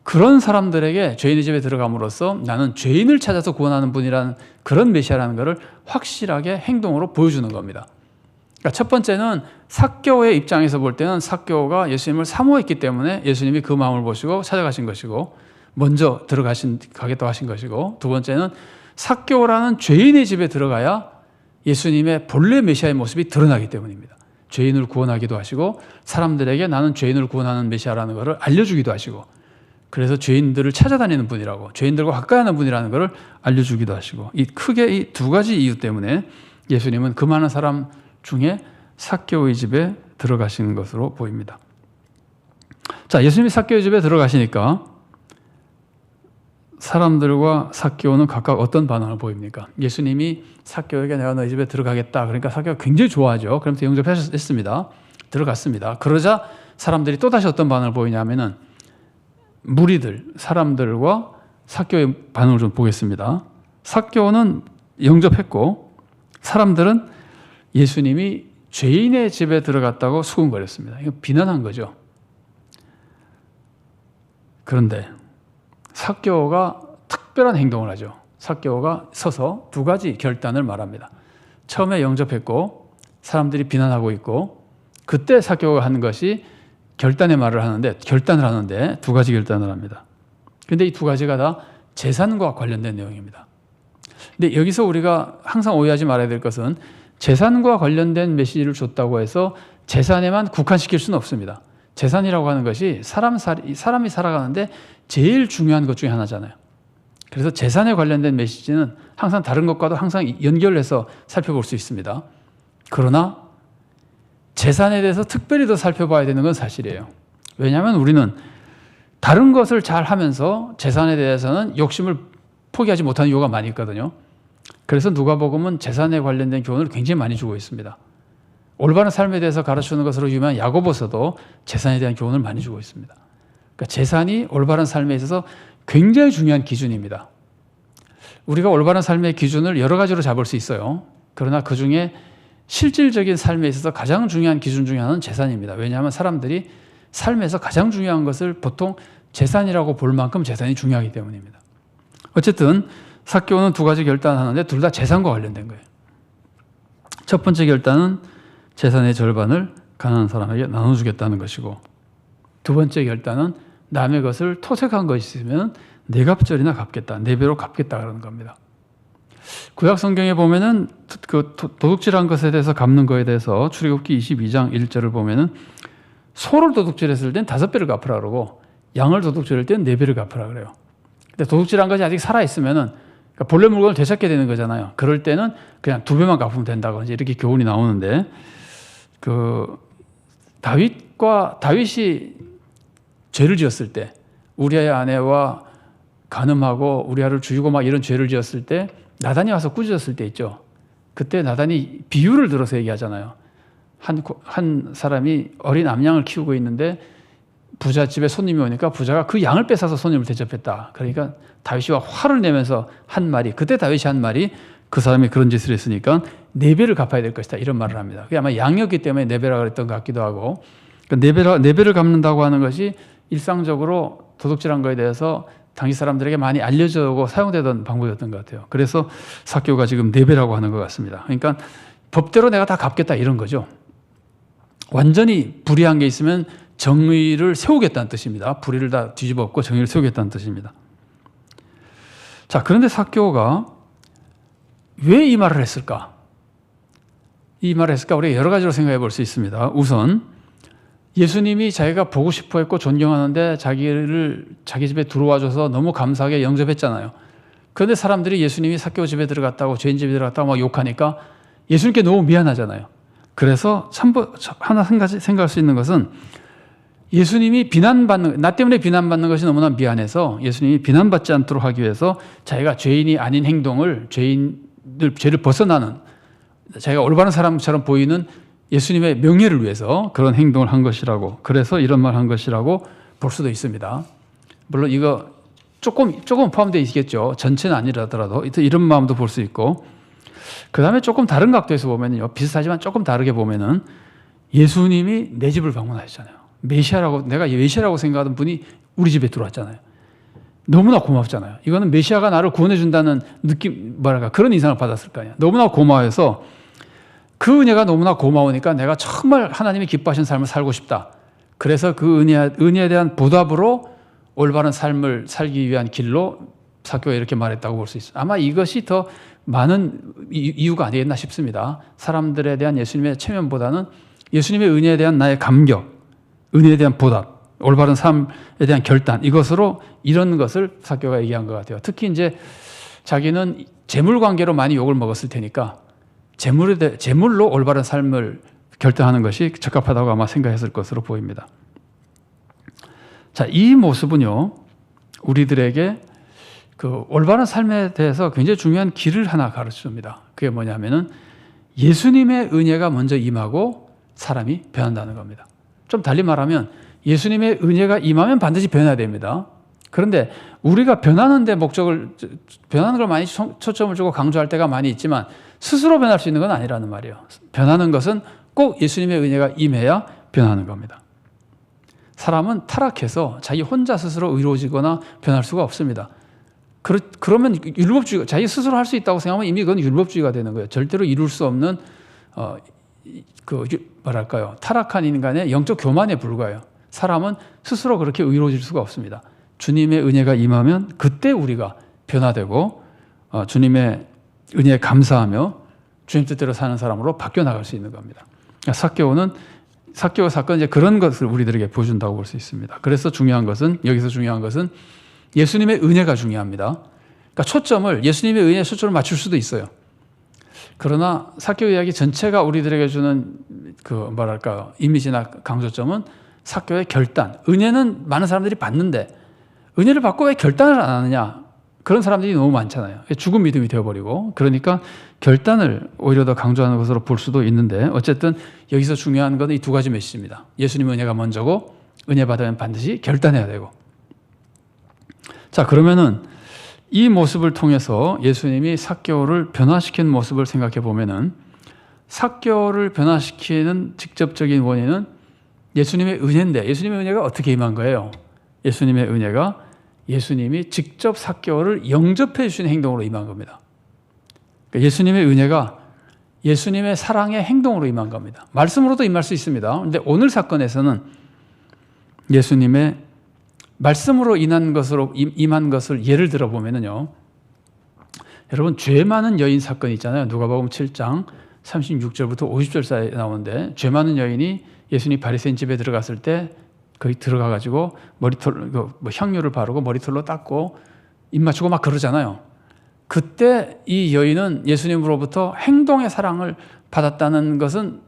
그런 사람들에게 죄인의 집에 들어감으로써 나는 죄인을 찾아서 구원하는 분이라는 그런 메시아라는 것을 확실하게 행동으로 보여주는 겁니다. 그러니까 첫 번째는 삭개오의 입장에서 볼 때는 삭개오가 예수님을 사모했기 때문에 예수님이 그 마음을 보시고 찾아가신 것이고, 먼저 가겠다고 하신 것이고, 두 번째는 삭개오라는 죄인의 집에 들어가야 예수님의 본래 메시아의 모습이 드러나기 때문입니다. 죄인을 구원하기도 하시고, 사람들에게 나는 죄인을 구원하는 메시아라는 것을 알려주기도 하시고, 그래서 죄인들을 찾아다니는 분이라고, 죄인들과 가까이 하는 분이라는 것을 알려주기도 하시고, 크게 이 두 가지 이유 때문에 예수님은 그 많은 사람 중에 삭개오의 집에 들어가시는 것으로 보입니다. 자, 예수님이 삭개오의 집에 들어가시니까 사람들과 삭개오는 각각 어떤 반응을 보입니까? 예수님이 삭개오에게 내가 너희 집에 들어가겠다. 그러니까 삭개오가 굉장히 좋아하죠. 그러면서 영접했습니다. 들어갔습니다. 그러자 사람들이 또다시 어떤 반응을 보이냐면은 무리들, 사람들과 삭개오의 반응을 좀 보겠습니다. 삭개오는 영접했고, 사람들은 예수님이 죄인의 집에 들어갔다고 수군거렸습니다. 이거 비난한 거죠. 그런데 삭개오가 특별한 행동을 하죠. 삭개오가 서서 두 가지 결단을 말합니다. 처음에 영접했고 사람들이 비난하고 있고, 그때 삭개오가 하는 것이 결단을 하는데 두 가지 결단을 합니다. 그런데 이 두 가지가 다 재산과 관련된 내용입니다. 근데 여기서 우리가 항상 오해하지 말아야 될 것은, 재산과 관련된 메시지를 줬다고 해서 재산에만 국한시킬 수는 없습니다. 재산이라고 하는 것이 사람이 살아가는데 제일 중요한 것 중에 하나잖아요. 그래서 재산에 관련된 메시지는 항상 다른 것과도 항상 연결해서 살펴볼 수 있습니다. 그러나 재산에 대해서 특별히 더 살펴봐야 되는 건 사실이에요. 왜냐하면 우리는 다른 것을 잘 하면서 재산에 대해서는 욕심을 포기하지 못하는 이유가 많이 있거든요. 그래서 누가복음은 재산에 관련된 교훈을 굉장히 많이 주고 있습니다. 올바른 삶에 대해서 가르치는 것으로 유명한 야고보서도 재산에 대한 교훈을 많이 주고 있습니다. 그러니까 재산이 올바른 삶에 있어서 굉장히 중요한 기준입니다. 우리가 올바른 삶의 기준을 여러 가지로 잡을 수 있어요. 그러나 그 중에 실질적인 삶에 있어서 가장 중요한 기준 중에 하나는 재산입니다. 왜냐하면 사람들이 삶에서 가장 중요한 것을 보통 재산이라고 볼 만큼 재산이 중요하기 때문입니다. 어쨌든 삭개오는 두 가지 결단을 하는데 둘 다 재산과 관련된 거예요. 첫 번째 결단은 재산의 절반을 가난한 사람에게 나눠주겠다는 것이고, 두 번째 결단은 남의 것을 토색한 것이 있으면 네 갑절이나 갚겠다, 네 배로 갚겠다 그러는 겁니다. 구약 성경에 보면은 그 도둑질한 것에 대해서 갚는 것에 대해서 출애굽기 22장 1절을 보면은 소를 도둑질했을 땐 5배를 갚으라 그러고, 양을 도둑질할 땐 4배를 갚으라 그래요. 근데 도둑질한 것이 아직 살아 있으면은 그러니까 본래 물건을 되찾게 되는 거잖아요. 그럴 때는 그냥 2배만 갚으면 된다고 이렇게 교훈이 나오는데, 그 다윗이 죄를 지었을 때, 우리아의 아내와 간음하고 우리아를 죽이고 막 이런 죄를 지었을 때 나단이 와서 꾸짖었을 때 있죠. 그때 나단이 비유를 들어서 얘기하잖아요. 한 사람이 어린 암양을 키우고 있는데 부자 집에 손님이 오니까 부자가 그 양을 뺏어서 손님을 대접했다. 그러니까 다윗이 화를 내면서 한 말이, 그때 다윗이 한 말이, 그 사람이 그런 짓을 했으니까 4배를 갚아야 될 것이다, 이런 말을 합니다. 그게 아마 양이었기 때문에 4배라 그랬던 것 같기도 하고, 그러니까 4배를 갚는다고 하는 것이 일상적으로 도둑질한 거에 대해서 당시 사람들에게 많이 알려지고 사용되던 방법이었던 것 같아요. 그래서 삭개오가 지금 4배라고 하는 것 같습니다. 그러니까 법대로 내가 다 갚겠다, 이런 거죠. 완전히 불의한 게 있으면 정의를 세우겠다는 뜻입니다. 불의를 다 뒤집어 엎고 정의를 세우겠다는 뜻입니다. 자, 그런데 삭개오가 왜 이 말을 했을까? 이 말을 했을까? 우리가 여러 가지로 생각해 볼 수 있습니다. 우선 예수님이 자기가 보고 싶어 했고 존경하는데 자기 집에 들어와줘서 너무 감사하게 영접했잖아요. 그런데 사람들이 예수님이 삭개오 집에 들어갔다고, 죄인 집에 들어갔다고 막 욕하니까 예수님께 너무 미안하잖아요. 그래서 한 가지 생각할 수 있는 것은, 예수님이 나 때문에 비난받는 것이 너무나 미안해서 예수님이 비난받지 않도록 하기 위해서 자기가 죄인이 아닌 행동을, 죄를 벗어나는, 자기가 올바른 사람처럼 보이는 예수님의 명예를 위해서 그런 행동을 한 것이라고, 그래서 이런 말 한 것이라고 볼 수도 있습니다. 물론 이거 조금 포함되어 있겠죠. 전체는 아니라더라도 이런 마음도 볼 수 있고, 그 다음에 조금 다른 각도에서 보면요, 비슷하지만 조금 다르게 보면은 예수님이 내 집을 방문하셨잖아요. 내가 메시아라고 생각하던 분이 우리 집에 들어왔잖아요. 너무나 고맙잖아요. 이거는 메시아가 나를 구원해준다는 느낌, 그런 인상을 받았을 거 아니에요. 너무나 고마워해서, 그 은혜가 너무나 고마우니까 내가 정말 하나님이 기뻐하신 삶을 살고 싶다. 그래서 그 은혜에 대한 보답으로 올바른 삶을 살기 위한 길로 삭개오가 이렇게 말했다고 볼 수 있어요. 아마 이것이 더 많은 이유가 아니겠나 싶습니다. 사람들에 대한 예수님의 체면보다는 예수님의 은혜에 대한 나의 감격, 은혜에 대한 보답, 올바른 삶에 대한 결단, 이것으로 이런 것을 삭개오가 얘기한 것 같아요. 특히 이제 자기는 재물 관계로 많이 욕을 먹었을 테니까 재물로 올바른 삶을 결단하는 것이 적합하다고 아마 생각했을 것으로 보입니다. 자, 이 모습은요, 우리들에게 그 올바른 삶에 대해서 굉장히 중요한 길을 하나 가르쳐 줍니다. 그게 뭐냐면은 예수님의 은혜가 먼저 임하고 사람이 변한다는 겁니다. 좀 달리 말하면 예수님의 은혜가 임하면 반드시 변해야 됩니다. 그런데 우리가 변하는 걸 많이 초점을 주고 강조할 때가 많이 있지만 스스로 변할 수 있는 건 아니라는 말이에요. 변하는 것은 꼭 예수님의 은혜가 임해야 변하는 겁니다. 사람은 타락해서 자기 혼자 스스로 의로워지거나 변할 수가 없습니다. 그러면 율법주의가, 자기 스스로 할 수 있다고 생각하면 이미 그건 율법주의가 되는 거예요. 절대로 이룰 수 없는 타락한 인간의 영적 교만에 불과해요. 사람은 스스로 그렇게 의로워질 수가 없습니다. 주님의 은혜가 임하면 그때 우리가 변화되고 주님의 은혜에 감사하며 주님 뜻대로 사는 사람으로 바뀌어 나갈 수 있는 겁니다. 삭개오 사건은 이제 그런 것을 우리들에게 보여준다고 볼 수 있습니다. 그래서 여기서 중요한 것은 예수님의 은혜가 중요합니다. 그러니까 예수님의 은혜에 초점을 맞출 수도 있어요. 그러나 삭개오 이야기 전체가 우리들에게 주는 이미지나 강조점은 삭개오의 결단. 은혜는 많은 사람들이 받는데 은혜를 받고 왜 결단을 안 하느냐? 그런 사람들이 너무 많잖아요. 죽은 믿음이 되어버리고. 그러니까 결단을 오히려 더 강조하는 것으로 볼 수도 있는데, 어쨌든 여기서 중요한 건 이 2가지 메시지입니다. 예수님의 은혜가 먼저고, 은혜 받으면 반드시 결단해야 되고. 자, 그러면은 이 모습을 통해서 예수님이 삭개오를 변화시킨 모습을 생각해 보면은, 삭개오를 변화시키는 직접적인 원인은 예수님의 은혜인데, 예수님의 은혜가 어떻게 임한 거예요? 예수님의 은혜가 예수님이 직접 삭개오를 영접해 주시는 행동으로 임한 겁니다. 그러니까 예수님의 은혜가 예수님의 사랑의 행동으로 임한 겁니다. 말씀으로도 임할 수 있습니다. 그런데 오늘 사건에서는 예수님의 말씀으로 임한 것을 예를 들어 보면은요, 여러분, 죄 많은 여인 사건 있잖아요. 누가복음 7장 36절부터 50절 사이에 나오는데, 죄 많은 여인이 예수님 바리새인 집에 들어갔을 때 거기 들어가가지고 향유를 바르고 머리털로 닦고 입 맞추고 막 그러잖아요. 그때 이 여인은 예수님으로부터 행동의 사랑을 받았다는 것은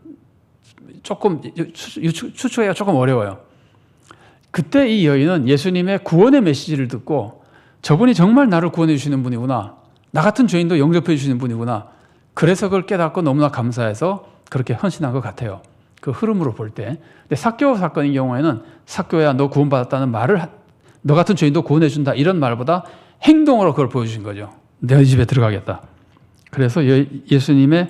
조금 추측하기가 조금 어려워요. 그때 이 여인은 예수님의 구원의 메시지를 듣고 저분이 정말 나를 구원해 주시는 분이구나. 나 같은 죄인도 영접해 주시는 분이구나. 그래서 그걸 깨닫고 너무나 감사해서 그렇게 헌신한 것 같아요. 그 흐름으로 볼 때. 근데 삭개오 사건의 경우에는 삭개오야 너 구원받았다는 말을 너 같은 죄인도 구원해 준다 이런 말보다 행동으로 그걸 보여주신 거죠. 내 집에 들어가겠다. 그래서 예수님의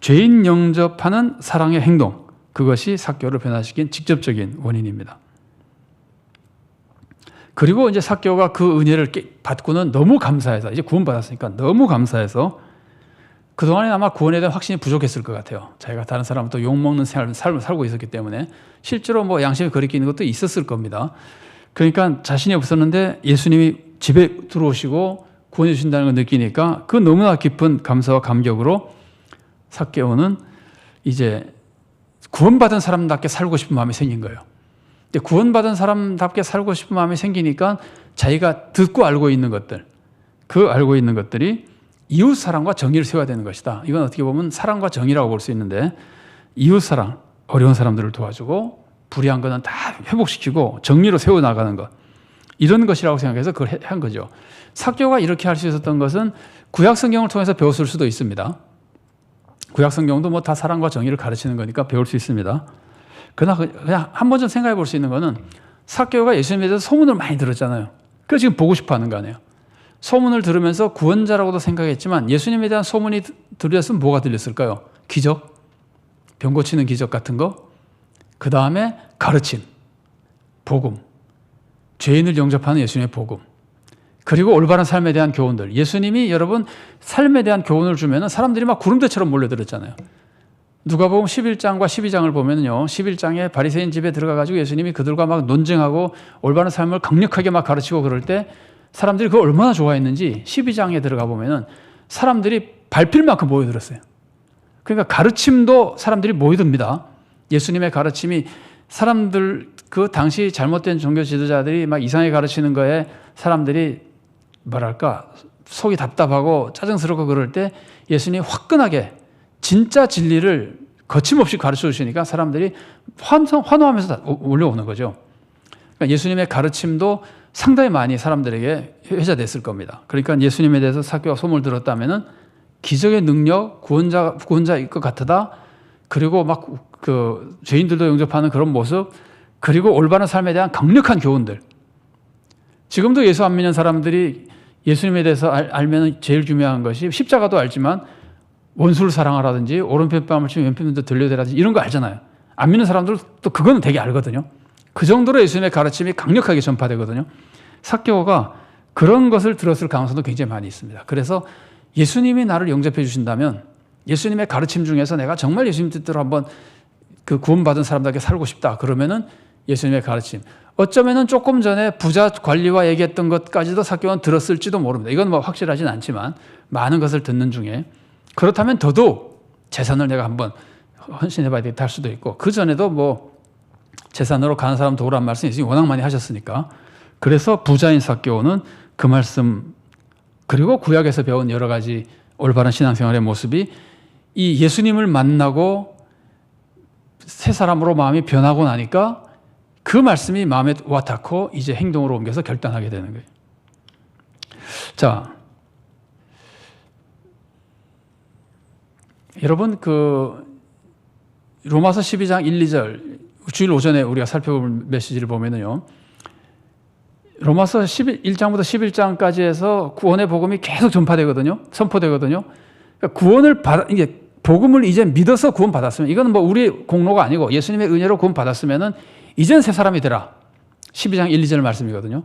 죄인 영접하는 사랑의 행동, 그것이 삭개오를 변화시킨 직접적인 원인입니다. 그리고 이제 삭개오가 그 은혜를 받고는 너무 감사해서, 이제 구원받았으니까 너무 감사해서 그동안에 아마 구원에 대한 확신이 부족했을 것 같아요. 자기가 다른 사람부터 욕먹는 삶을 살고 있었기 때문에 실제로 뭐 양심에 거리끼는 것도 있었을 겁니다. 그러니까 자신이 없었는데 예수님이 집에 들어오시고 구원해 주신다는 걸 느끼니까 그 너무나 깊은 감사와 감격으로 삭개오는 이제 구원받은 사람답게 살고 싶은 마음이 생긴 거예요. 근데 구원받은 사람답게 살고 싶은 마음이 생기니까 자기가 듣고 알고 있는 것들, 그 알고 있는 것들이 이웃사랑과 정의를 세워야 되는 것이다. 이건 어떻게 보면 사랑과 정의라고 볼 수 있는데, 이웃사랑, 어려운 사람들을 도와주고 불의한 거는 다 회복시키고 정의로 세워나가는 것, 이런 것이라고 생각해서 그걸 한 거죠. 삭개오가 이렇게 할 수 있었던 것은 구약 성경을 통해서 배웠을 수도 있습니다. 구약 성경도 뭐 다 사랑과 정의를 가르치는 거니까 배울 수 있습니다. 그러나 그냥 한 번 좀 생각해 볼 수 있는 거는 삭개오가 예수님에 대해서 소문을 많이 들었잖아요. 그래서 지금 보고 싶어 하는 거 아니에요. 소문을 들으면서 구원자라고도 생각했지만 예수님에 대한 소문이 들렸으면 뭐가 들렸을까요? 기적, 병 고치는 기적 같은 거, 그 다음에 가르침, 복음, 죄인을 영접하는 예수님의 복음, 그리고 올바른 삶에 대한 교훈들. 예수님이 여러분 삶에 대한 교훈을 주면 사람들이 막 구름대처럼 몰려들었잖아요. 누가복음 11장과 12장을 보면요, 11장에 바리새인 집에 들어가가지고 예수님이 그들과 막 논쟁하고 올바른 삶을 강력하게 막 가르치고 그럴 때 사람들이 그걸 얼마나 좋아했는지 12장에 들어가 보면은 사람들이 밟힐 만큼 모여들었어요. 그러니까 가르침도 사람들이 모여듭니다. 예수님의 가르침이 사람들, 그 당시 잘못된 종교 지도자들이 막 이상하게 가르치는 거에 사람들이 뭐랄까 속이 답답하고 짜증스럽고 그럴 때 예수님이 화끈하게 진짜 진리를 거침없이 가르쳐 주시니까 사람들이 환호하면서 올려오는 거죠. 그러니까 예수님의 가르침도 상당히 많이 사람들에게 회자됐을 겁니다. 그러니까 예수님에 대해서 삭개오가 소문을 들었다면은 기적의 능력, 구원자일 것 같다. 그리고 막 그 죄인들도 영접하는 그런 모습, 그리고 올바른 삶에 대한 강력한 교훈들. 지금도 예수 안 믿는 사람들이 예수님에 대해서 알면 제일 중요한 것이 십자가도 알지만 원수를 사랑하라든지 오른편 뺨을 치면 왼편도 들려대라든지 이런 거 알잖아요. 안 믿는 사람들은 또 그거는 되게 알거든요. 그 정도로 예수님의 가르침이 강력하게 전파되거든요. 삭개오가 그런 것을 들었을 가능성도 굉장히 많이 있습니다. 그래서 예수님이 나를 영접해 주신다면 예수님의 가르침 중에서 내가 정말 예수님 뜻대로 한번 그 구원받은 사람답게 살고 싶다. 그러면은 예수님의 가르침. 어쩌면은 조금 전에 부자 관리와 얘기했던 것까지도 삭개오는 들었을지도 모릅니다. 이건 뭐 확실하진 않지만 많은 것을 듣는 중에 그렇다면 더더욱 재산을 내가 한번 헌신해봐야 되겠다 할 수도 있고, 그 전에도 뭐 재산으로 가는 사람 도우란 말씀 예수님이 워낙 많이 하셨으니까, 그래서 부자인 삭개오는 그 말씀 그리고 구약에서 배운 여러 가지 올바른 신앙생활의 모습이 이 예수님을 만나고 새 사람으로 마음이 변하고 나니까 그 말씀이 마음에 와닿고 이제 행동으로 옮겨서 결단하게 되는 거예요. 자, 여러분 그 로마서 12장 1, 2절 주일 오전에 우리가 살펴볼 메시지를 보면은요, 로마서 1장부터 11장까지 해서 구원의 복음이 계속 전파되거든요. 선포되거든요. 그러니까 구원을 이게 복음을 이제 믿어서 구원받았으면, 이거는 뭐 우리 공로가 아니고 예수님의 은혜로 구원받았으면은 이젠 새 사람이 되라. 12장 1, 2절 말씀이거든요.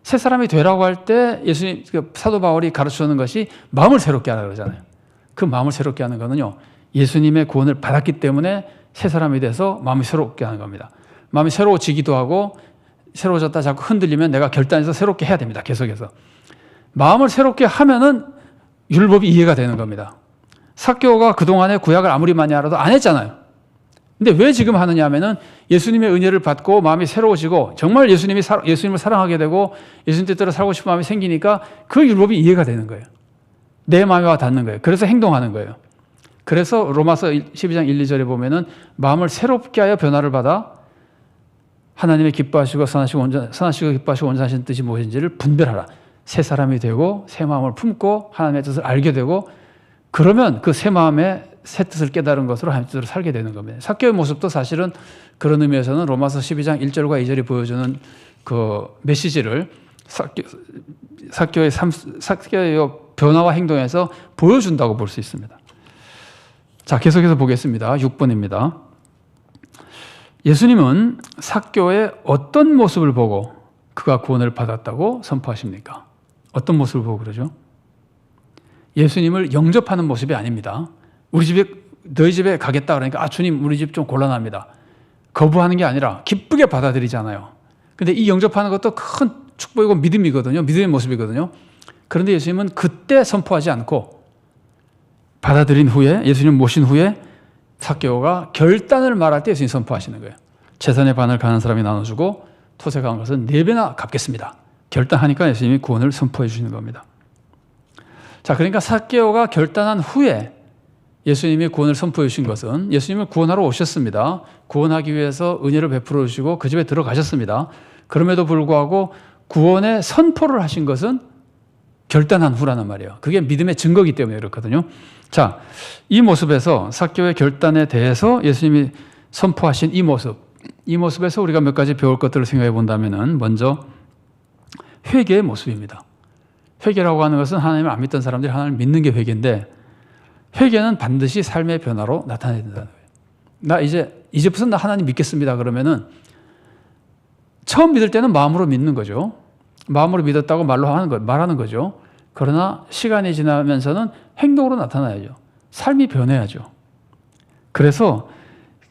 새 사람이 되라고 할 때 예수님, 사도 바울이 가르쳐주는 것이 마음을 새롭게 하라 그러잖아요. 그 마음을 새롭게 하는 거는요, 예수님의 구원을 받았기 때문에 새 사람이 돼서 마음이 새롭게 하는 겁니다. 마음이 새로워지기도 하고, 새로워졌다 자꾸 흔들리면 내가 결단해서 새롭게 해야 됩니다. 계속해서. 마음을 새롭게 하면은 율법이 이해가 되는 겁니다. 삭개오가 그동안에 구약을 아무리 많이 알아도 안 했잖아요. 근데 왜 지금 하느냐 하면은 예수님의 은혜를 받고 마음이 새로워지고 정말 예수님을 사랑하게 되고 예수님 뜻대로 살고 싶은 마음이 생기니까 그 율법이 이해가 되는 거예요. 내 마음에 와 닿는 거예요. 그래서 행동하는 거예요. 그래서 로마서 12장 1, 2절에 보면은 마음을 새롭게 하여 변화를 받아 하나님의 기뻐하시고 선하시고 기뻐하시고 온전하신 뜻이 무엇인지를 분별하라. 새 사람이 되고 새 마음을 품고 하나님의 뜻을 알게 되고, 그러면 그 새 마음에 새 뜻을 깨달은 것으로 하나님의 뜻으로 살게 되는 겁니다. 삭개오의 모습도 사실은 그런 의미에서는 로마서 12장 1절과 2절이 보여주는 그 메시지를 삭개오의 변화와 행동에서 보여준다고 볼 수 있습니다. 자, 계속해서 보겠습니다. 6번입니다. 예수님은 삭개오의 어떤 모습을 보고 그가 구원을 받았다고 선포하십니까? 어떤 모습을 보고 그러죠? 예수님을 영접하는 모습이 아닙니다. 우리 집에, 너희 집에 가겠다 그러니까 주님 우리 집 좀 곤란합니다. 거부하는 게 아니라 기쁘게 받아들이잖아요. 근데 이 영접하는 것도 큰 축복이고 믿음이거든요. 믿음의 모습이거든요. 그런데 예수님은 그때 선포하지 않고 받아들인 후에, 예수님 모신 후에 삭개오가 결단을 말할 때 예수님이 선포하시는 거예요. 재산의 반을 가난한 사람이 나눠주고 토색한 것은 4배나 갚겠습니다. 결단하니까 예수님이 구원을 선포해 주시는 겁니다. 자, 그러니까 삭개오가 결단한 후에 예수님이 구원을 선포해 주신 것은, 예수님을 구원하러 오셨습니다. 구원하기 위해서 은혜를 베풀어 주시고 그 집에 들어가셨습니다. 그럼에도 불구하고 구원의 선포를 하신 것은 결단한 후라는 말이에요. 그게 믿음의 증거이기 때문에 그렇거든요. 자, 이 모습에서 삭개오의 결단에 대해서 예수님이 선포하신 이 모습에서 우리가 몇 가지 배울 것들을 생각해 본다면은, 먼저 회개의 모습입니다. 회개라고 하는 것은 하나님을 안 믿던 사람들이 하나님을 믿는 게 회개인데, 회개는 반드시 삶의 변화로 나타나야 된다는 거예요. 나 이제부터 나 하나님 믿겠습니다 그러면은, 처음 믿을 때는 마음으로 믿는 거죠. 마음으로 믿었다고 말하는 거죠. 그러나 시간이 지나면서는 행동으로 나타나야죠. 삶이 변해야죠. 그래서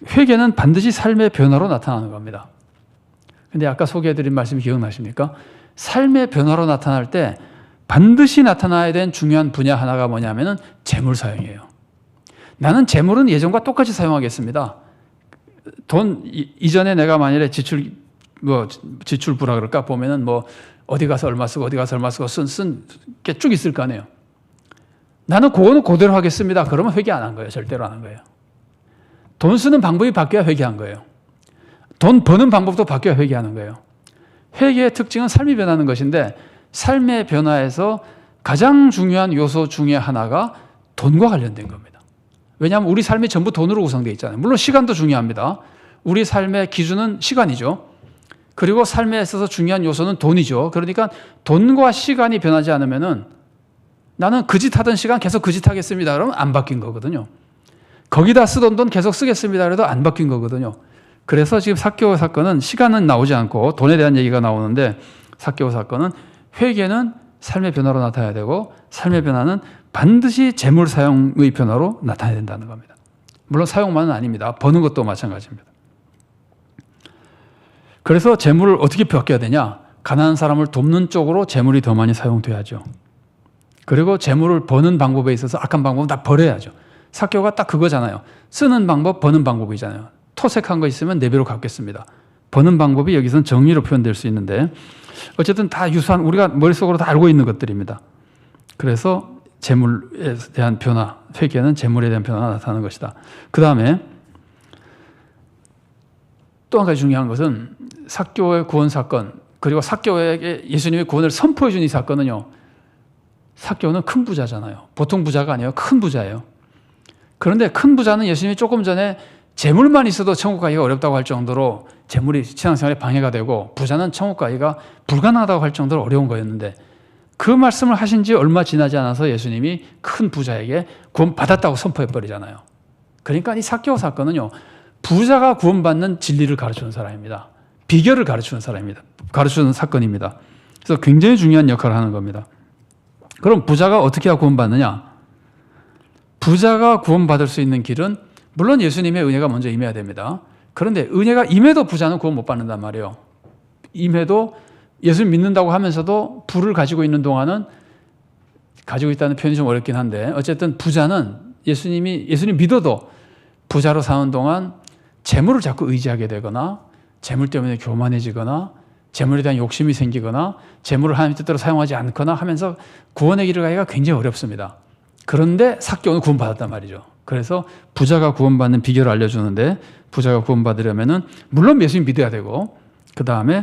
회개는 반드시 삶의 변화로 나타나는 겁니다. 근데 아까 소개해드린 말씀이 기억나십니까? 삶의 변화로 나타날 때 반드시 나타나야 된 중요한 분야 하나가 뭐냐면은 재물 사용이에요. 나는 재물은 예전과 똑같이 사용하겠습니다. 돈 이전에 내가 만일에 지출부라 그럴까 보면은 어디 가서 얼마 쓰고 어디 가서 얼마 쓰고 쓴 게 쭉 있을 거 아니에요. 나는 그거는 그대로 하겠습니다. 그러면 회개 안 한 거예요. 절대로 안 한 거예요. 돈 쓰는 방법이 바뀌어야 회개한 거예요. 돈 버는 방법도 바뀌어야 회개하는 거예요. 회개의 특징은 삶이 변하는 것인데, 삶의 변화에서 가장 중요한 요소 중에 하나가 돈과 관련된 겁니다. 왜냐하면 우리 삶이 전부 돈으로 구성되어 있잖아요. 물론 시간도 중요합니다. 우리 삶의 기준은 시간이죠. 그리고 삶에 있어서 중요한 요소는 돈이죠. 그러니까 돈과 시간이 변하지 않으면은, 나는 그 짓 하던 시간 계속 그 짓 하겠습니다 그러면 안 바뀐 거거든요. 거기다 쓰던 돈 계속 쓰겠습니다 그래도 안 바뀐 거거든요. 그래서 지금 삭개오 사건은 시간은 나오지 않고 돈에 대한 얘기가 나오는데, 삭개오 사건은 회개는 삶의 변화로 나타나야 되고, 삶의 변화는 반드시 재물 사용의 변화로 나타나야 된다는 겁니다. 물론 사용만은 아닙니다. 버는 것도 마찬가지입니다. 그래서 재물을 어떻게 바뀌어야 되냐? 가난한 사람을 돕는 쪽으로 재물이 더 많이 사용돼야죠. 그리고 재물을 버는 방법에 있어서 악한 방법은 다 버려야죠. 삭개오가 딱 그거잖아요. 쓰는 방법, 버는 방법이잖아요. 토색한 거 있으면 4배로 갚겠습니다. 버는 방법이 여기서는 정의로 표현될 수 있는데, 어쨌든 다 유사한, 우리가 머릿속으로 다 알고 있는 것들입니다. 그래서 재물에 대한 변화, 회개는 재물에 대한 변화가 나타나는 것이다. 그 다음에 또 한 가지 중요한 것은 삭개오의 구원 사건, 그리고 삭개오에게 예수님의 구원을 선포해 준 이 사건은요, 삭개오는 큰 부자잖아요. 보통 부자가 아니에요. 큰 부자예요. 그런데 큰 부자는 예수님이 조금 전에 재물만 있어도 천국 가기가 어렵다고 할 정도로 재물이 신앙생활에 방해가 되고, 부자는 천국 가기가 불가능하다고 할 정도로 어려운 거였는데, 그 말씀을 하신 지 얼마 지나지 않아서 예수님이 큰 부자에게 구원 받았다고 선포해버리잖아요. 그러니까 이 삭개오 사건은요, 부자가 구원받는 진리를 가르치는 사람입니다. 비결을 가르치는 사람입니다. 가르치는 사건입니다. 그래서 굉장히 중요한 역할을 하는 겁니다. 그럼 부자가 어떻게 해야 구원받느냐? 부자가 구원받을 수 있는 길은 물론 예수님의 은혜가 먼저 임해야 됩니다. 그런데 은혜가 임해도 부자는 구원 못 받는단 말이에요. 임해도 예수님 믿는다고 하면서도 부를 가지고 있는 동안은, 가지고 있다는 표현이 좀 어렵긴 한데, 어쨌든 부자는 예수님 믿어도 부자로 사는 동안 재물을 자꾸 의지하게 되거나, 재물 때문에 교만해지거나, 재물에 대한 욕심이 생기거나, 재물을 하나님 뜻대로 사용하지 않거나 하면서 구원의 길을 가기가 굉장히 어렵습니다. 그런데 삭개오는 구원받았단 말이죠. 그래서 부자가 구원받는 비결을 알려주는데, 부자가 구원받으려면은 물론 예수님 믿어야 되고, 그 다음에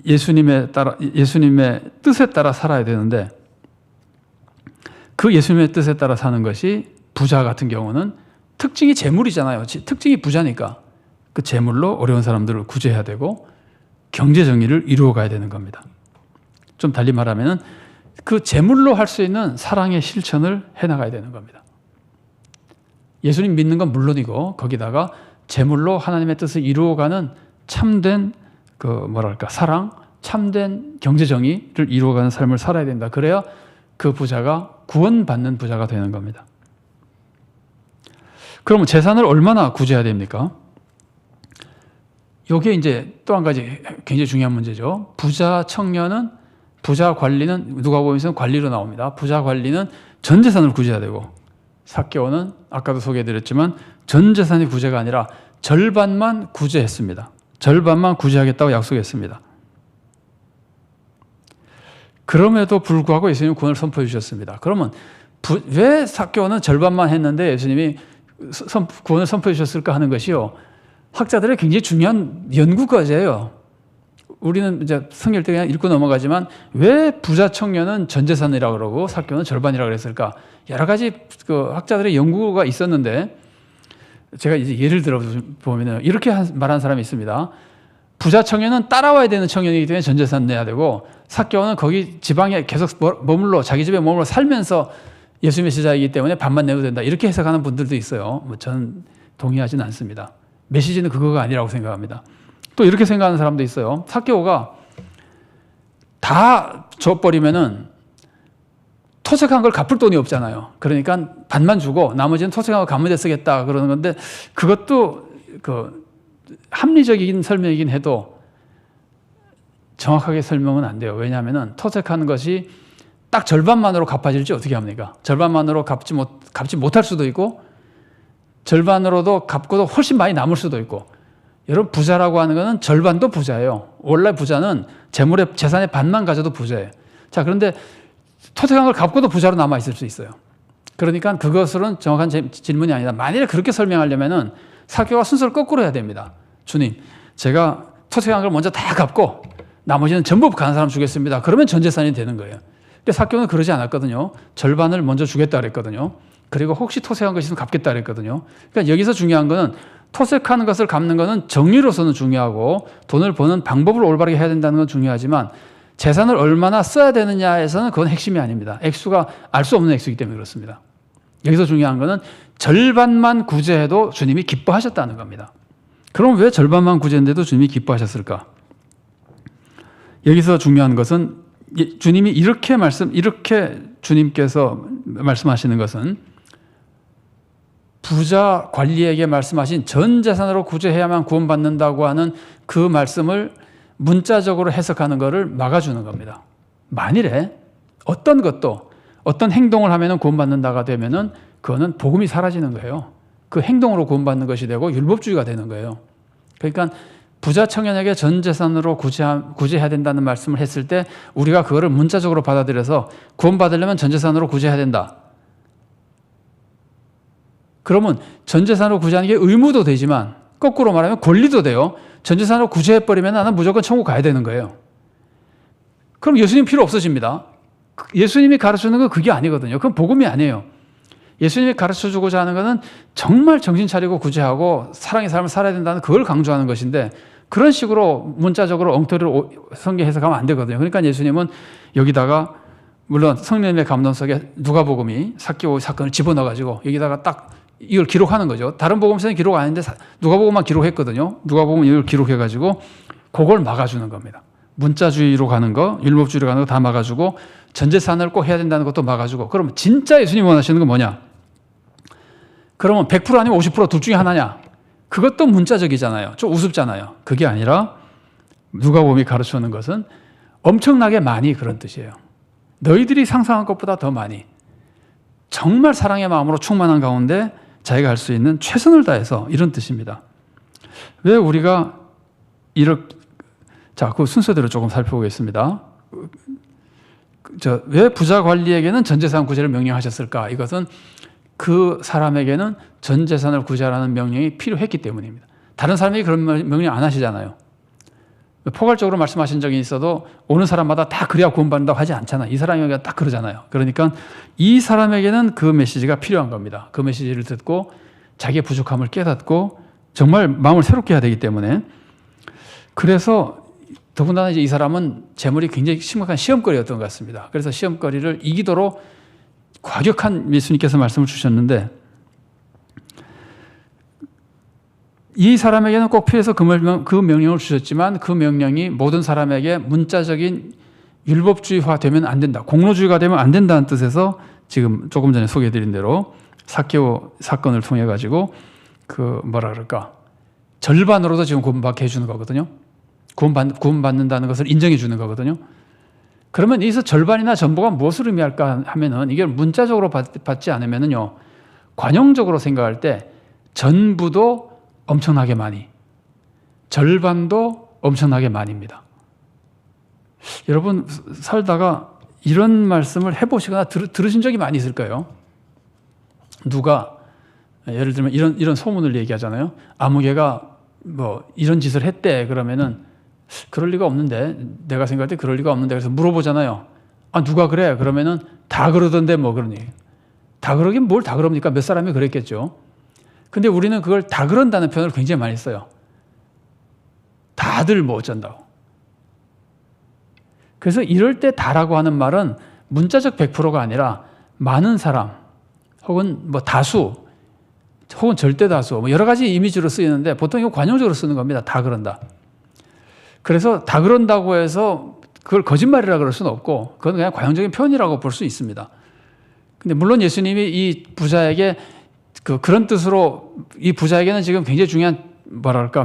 예수님의 뜻에 따라 살아야 되는데, 그 예수님의 뜻에 따라 사는 것이 부자 같은 경우는 특징이 재물이잖아요. 특징이 부자니까 그 재물로 어려운 사람들을 구제해야 되고 경제 정의를 이루어 가야 되는 겁니다. 좀 달리 말하면 그 재물로 할 수 있는 사랑의 실천을 해나가야 되는 겁니다. 예수님 믿는 건 물론이고 거기다가 재물로 하나님의 뜻을 이루어가는 참된 사랑, 참된 경제 정의를 이루어가는 삶을 살아야 된다. 그래야 그 부자가 구원받는 부자가 되는 겁니다. 그러면 재산을 얼마나 구제해야 됩니까? 이게 이제 또 한 가지 굉장히 중요한 문제죠. 부자 관리는 누가복음에서는 관리로 나옵니다. 부자 관리는 전 재산을 구제해야 되고, 삭개오는 아까도 소개해드렸지만 전 재산이 구제가 아니라 절반만 구제했습니다. 절반만 구제하겠다고 약속했습니다. 그럼에도 불구하고 예수님은 구원을 선포해 주셨습니다. 그러면 왜 삭개오는 절반만 했는데 예수님이 구원을 선포해 주셨을까 하는 것이요, 학자들의 굉장히 중요한 연구 과제예요. 우리는 이제 성경 때 그냥 읽고 넘어가지만 왜 부자 청년은 전 재산이라고 그러고 삭개오는 절반이라고 그랬을까? 여러 가지 학자들의 연구가 있었는데, 제가 이제 예를 들어 보면 이렇게 말한 사람이 있습니다. 부자 청년은 따라와야 되는 청년이기 때문에 전 재산 내야 되고, 삭개오는 거기 지방에 계속 자기 집에 머물러 살면서 예수님의 제자이기 때문에 반만 내도 된다. 이렇게 해석하는 분들도 있어요. 저는 동의하지는 않습니다. 메시지는 그거가 아니라고 생각합니다. 또 이렇게 생각하는 사람도 있어요. 삭개오가 다 줘버리면은 토색한 걸 갚을 돈이 없잖아요. 그러니까 반만 주고 나머지는 토색한 거 갚는 데 쓰겠다 그러는 건데, 그것도 합리적인 설명이긴 해도 정확하게 설명은 안 돼요. 왜냐하면 토색하는 것이 딱 절반만으로 갚아질지 어떻게 합니까? 절반만으로 갚지 못할 수도 있고, 절반으로도 갚고도 훨씬 많이 남을 수도 있고. 여러분, 부자라고 하는 것은 절반도 부자예요. 원래 부자는 재산의 반만 가져도 부자예요. 자, 그런데 토색한 걸 갚고도 부자로 남아 있을 수 있어요. 그러니까 그것은 정확한 질문이 아니다. 만일에 그렇게 설명하려면은 삭개오가 순서를 거꾸로 해야 됩니다. 주님, 제가 토색한 걸 먼저 다 갚고 나머지는 전부 가는 사람 주겠습니다. 그러면 전 재산이 되는 거예요. 근데 삭개오는 그러지 않았거든요. 절반을 먼저 주겠다 그랬거든요. 그리고 혹시 토색한 것이 있으면 갚겠다 그랬거든요. 그러니까 여기서 중요한 거는 토색하는 것을 갚는 것은 정리로서는 중요하고 돈을 버는 방법을 올바르게 해야 된다는 건 중요하지만, 재산을 얼마나 써야 되느냐에서는 그건 핵심이 아닙니다. 액수가 알 수 없는 액수이기 때문에 그렇습니다. 여기서 중요한 거는 절반만 구제해도 주님이 기뻐하셨다는 겁니다. 그럼 왜 절반만 구제했는데도 주님이 기뻐하셨을까? 여기서 중요한 것은 주님이 이렇게 주님께서 말씀하시는 것은 부자 관리에게 말씀하신 전 재산으로 구제해야만 구원받는다고 하는 그 말씀을 문자적으로 해석하는 것을 막아주는 겁니다. 만일에 어떤 행동을 하면 구원받는다가 되면은 그거는 복음이 사라지는 거예요. 그 행동으로 구원받는 것이 되고 율법주의가 되는 거예요. 그러니까 부자 청년에게 전 재산으로 구제해야 된다는 말씀을 했을 때 우리가 그거를 문자적으로 받아들여서 구원받으려면 전 재산으로 구제해야 된다. 그러면 전 재산으로 구제하는 게 의무도 되지만 거꾸로 말하면 권리도 돼요. 전 재산으로 구제해버리면 나는 무조건 천국 가야 되는 거예요. 그럼 예수님 필요 없어집니다. 예수님이 가르치는 건 그게 아니거든요. 그건 복음이 아니에요. 예수님이 가르쳐주고자 하는 것은 정말 정신 차리고 구제하고 사랑의 삶을 살아야 된다는 그걸 강조하는 것인데, 그런 식으로 문자적으로 엉터리로 성경 해석하면 안 되거든요. 그러니까 예수님은 여기다가 물론 성령님의 감동 속에 누가복음이 삭개오 사건을 집어넣어가지고 여기다가 딱 이걸 기록하는 거죠. 다른 복음서는 기록 안 했는데 누가복음만 기록했거든요. 누가복음은 이걸 기록해가지고 그걸 막아주는 겁니다. 문자주의로 가는 거, 율법주의로 가는 거 다 막아주고 전재산을 꼭 해야 된다는 것도 막아주고. 그러면 진짜 예수님이 원하시는 건 뭐냐? 그러면 100% 아니면 50% 둘 중에 하나냐? 그것도 문자적이잖아요. 좀 우습잖아요. 그게 아니라 누가복음이 가르치는 것은 엄청나게 많이 그런 뜻이에요. 너희들이 상상한 것보다 더 많이, 정말 사랑의 마음으로 충만한 가운데 자기가 할 수 있는 최선을 다해서, 이런 뜻입니다. 왜 우리가 그 순서대로 조금 살펴보겠습니다. 왜 부자 관리에게는 전 재산 구제를 명령하셨을까? 이것은 그 사람에게는 전 재산을 구제하라는 명령이 필요했기 때문입니다. 다른 사람이 그런 명령 안 하시잖아요. 포괄적으로 말씀하신 적이 있어도 오는 사람마다 다 그래야 구원받는다고 하지 않잖아요. 이 사람에게 딱 그러잖아요. 그러니까 이 사람에게는 그 메시지가 필요한 겁니다. 그 메시지를 듣고 자기의 부족함을 깨닫고 정말 마음을 새롭게 해야 되기 때문에, 그래서 더군다나 이제 이 사람은 재물이 굉장히 심각한 시험거리였던 것 같습니다. 그래서 시험거리를 이기도록 과격한 예수님께서 말씀을 주셨는데, 이 사람에게는 꼭 필요해서 그 명령을 주셨지만 그 명령이 모든 사람에게 문자적인 율법주의화 되면 안 된다, 공로주의가 되면 안 된다는 뜻에서 지금 조금 전에 소개해드린 대로 삭개오 사건을 통해 가지고 절반으로도 지금 구원받게 해주는 거거든요. 구원받는다는 것을 인정해 주는 거거든요. 그러면 여기서 절반이나 전부가 무엇을 의미할까 하면은, 이게 문자적으로 받지 않으면은요, 관용적으로 생각할 때 전부도 엄청나게 많이, 절반도 엄청나게 많이입니다. 여러분 살다가 이런 말씀을 해보시거나 들으신 적이 많이 있을 거예요. 누가 예를 들면 이런 소문을 얘기하잖아요. 아무개가 뭐 이런 짓을 했대. 그러면은 그럴 리가 없는데, 내가 생각할 때 그럴 리가 없는데, 그래서 물어보잖아요. 아, 누가 그래? 그러면은 다 그러던데 뭐 그러니. 다 그러긴 뭘 다 그럽니까? 몇 사람이 그랬겠죠. 근데 우리는 그걸 다 그런다는 표현을 굉장히 많이 써요. 다들 뭐 어쩐다고. 그래서 이럴 때 다라고 하는 말은 문자적 100%가 아니라 많은 사람, 혹은 뭐 다수, 혹은 절대 다수, 뭐 여러 가지 이미지로 쓰이는데 보통 이거 관용적으로 쓰는 겁니다. 다 그런다. 그래서 다 그런다고 해서 그걸 거짓말이라 그럴 수는 없고, 그건 그냥 관용적인 표현이라고 볼 수 있습니다. 근데 물론 예수님이 이 부자에게 그런 뜻으로, 이 부자에게는 지금 굉장히 중요한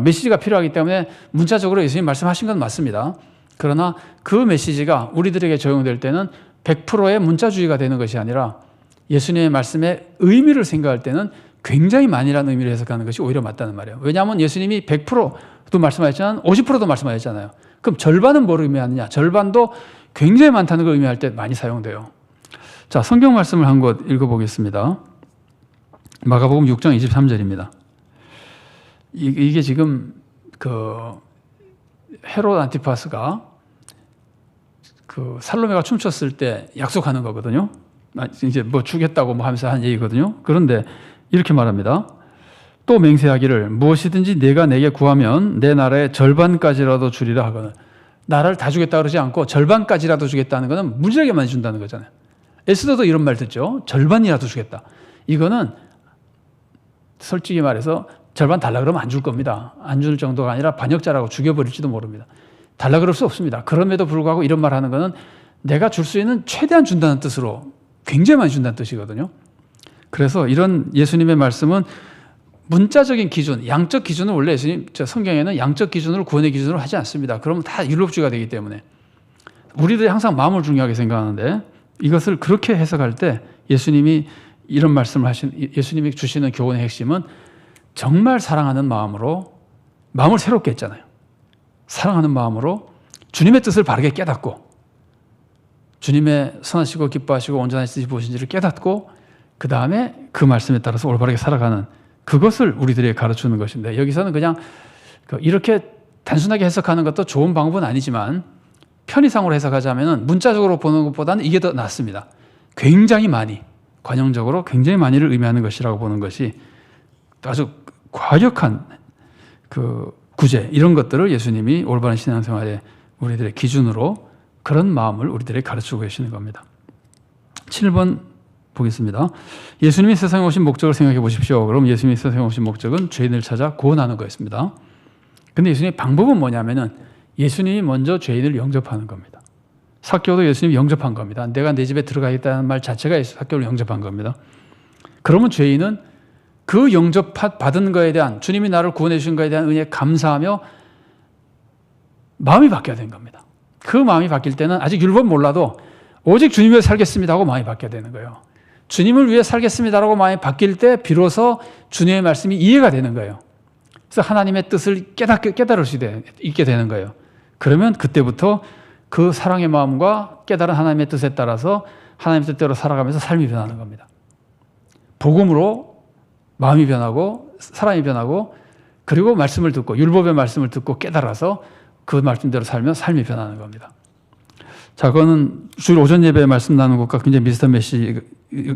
메시지가 필요하기 때문에 문자적으로 예수님 말씀하신 건 맞습니다. 그러나 그 메시지가 우리들에게 적용될 때는 100%의 문자주의가 되는 것이 아니라 예수님의 말씀의 의미를 생각할 때는 굉장히 많이라는 의미를 해석하는 것이 오히려 맞다는 말이에요. 왜냐하면 예수님이 100%도 말씀하셨지만 50%도 말씀하셨잖아요. 그럼 절반은 뭘 의미하느냐? 절반도 굉장히 많다는 걸 의미할 때 많이 사용돼요. 자, 성경 말씀을 한 곳 읽어보겠습니다. 마가복음 6장 23절입니다. 이게 지금 헤롯 안티파스가 살로메가 춤췄을 때 약속하는 거거든요. 이제 뭐 주겠다고 뭐 하면서 한 얘기거든요. 그런데 이렇게 말합니다. 또 맹세하기를 무엇이든지 내가 내게 구하면 내 나라의 절반까지라도 주리라 하거든. 나라를 다 주겠다 그러지 않고 절반까지라도 주겠다는 것은 무지하게 많이 준다는 거잖아요. 에스더도 이런 말 듣죠. 절반이라도 주겠다. 이거는 솔직히 말해서 절반 달라 그러면 안 줄 겁니다. 안 줄 정도가 아니라 반역자라고 죽여버릴지도 모릅니다. 달라 그럴 수 없습니다. 그럼에도 불구하고 이런 말 하는 것은 내가 줄 수 있는 최대한 준다는 뜻으로 굉장히 많이 준다는 뜻이거든요. 그래서 이런 예수님의 말씀은 문자적인 기준, 양적 기준은 원래 성경에는 양적 기준으로 구원의 기준으로 하지 않습니다. 그러면 다 율법주의가 되기 때문에 우리들이 항상 마음을 중요하게 생각하는데, 이것을 그렇게 해석할 때 예수님이 이런 말씀을 예수님이 주시는 교훈의 핵심은 정말 사랑하는 마음으로, 마음을 새롭게 했잖아요. 사랑하는 마음으로 주님의 뜻을 바르게 깨닫고, 주님의 선하시고 기뻐하시고 온전하신 뜻이 무엇인지를 깨닫고, 그 다음에 그 말씀에 따라서 올바르게 살아가는, 그것을 우리들에게 가르치는 것인데, 여기서는 그냥 이렇게 단순하게 해석하는 것도 좋은 방법은 아니지만 편의상으로 해석하자면 문자적으로 보는 것보다는 이게 더 낫습니다. 굉장히 많이, 관용적으로 굉장히 많이를 의미하는 것이라고 보는 것이 아주 과격한 구제, 이런 것들을 예수님이 올바른 신앙생활의 우리들의 기준으로 그런 마음을 우리들에게 가르치고 계시는 겁니다. 7번 보겠습니다. 예수님이 세상에 오신 목적을 생각해 보십시오. 그럼 예수님이 세상에 오신 목적은 죄인을 찾아 구원하는 거였습니다. 근데 예수님의 방법은 뭐냐면은 예수님이 먼저 죄인을 영접하는 겁니다. 삭개오도 예수님이 영접한 겁니다. 내가 내 집에 들어가겠다는 말 자체가 삭개오를 영접한 겁니다. 그러면 죄인은 그 영접받은 거에 대한, 주님이 나를 구원해 주신 거에 대한 은혜에 감사하며 마음이 바뀌어야 되는 겁니다. 그 마음이 바뀔 때는 아직 율법 몰라도 오직 주님 위해 살겠습니다 하고 마음이 바뀌어야 되는 거예요. 주님을 위해 살겠습니다라고 마음이 바뀔 때 비로소 주님의 말씀이 이해가 되는 거예요. 그래서 하나님의 뜻을 깨달을 수 있게 되는 거예요. 그러면 그때부터 그 사랑의 마음과 깨달은 하나님의 뜻에 따라서 하나님의 뜻대로 살아가면서 삶이 변하는 겁니다. 복음으로 마음이 변하고 사람이 변하고 그리고 말씀을 듣고 율법의 말씀을 듣고 깨달아서 그 말씀대로 살면 삶이 변하는 겁니다. 자, 그거는 주일 오전 예배에 말씀 나누는 것과 굉장히 비슷한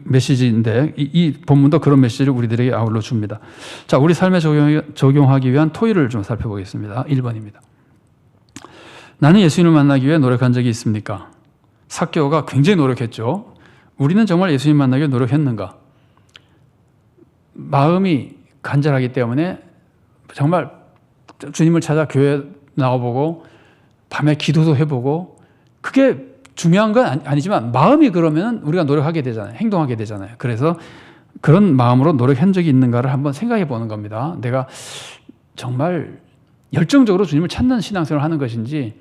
메시지인데 이 본문도 그런 메시지를 우리들에게 아울러 줍니다. 자, 우리 삶에 적용하기 위한 토의를 좀 살펴보겠습니다. 1번입니다. 나는 예수님을 만나기 위해 노력한 적이 있습니까? 삭개오가 굉장히 노력했죠. 우리는 정말 예수님 만나기 위해 노력했는가? 마음이 간절하기 때문에 정말 주님을 찾아 교회 나와보고 밤에 기도도 해보고 그게 중요한 건 아니지만 마음이 그러면 우리가 노력하게 되잖아요. 행동하게 되잖아요. 그래서 그런 마음으로 노력한 적이 있는가를 한번 생각해 보는 겁니다. 내가 정말 열정적으로 주님을 찾는 신앙생활을 하는 것인지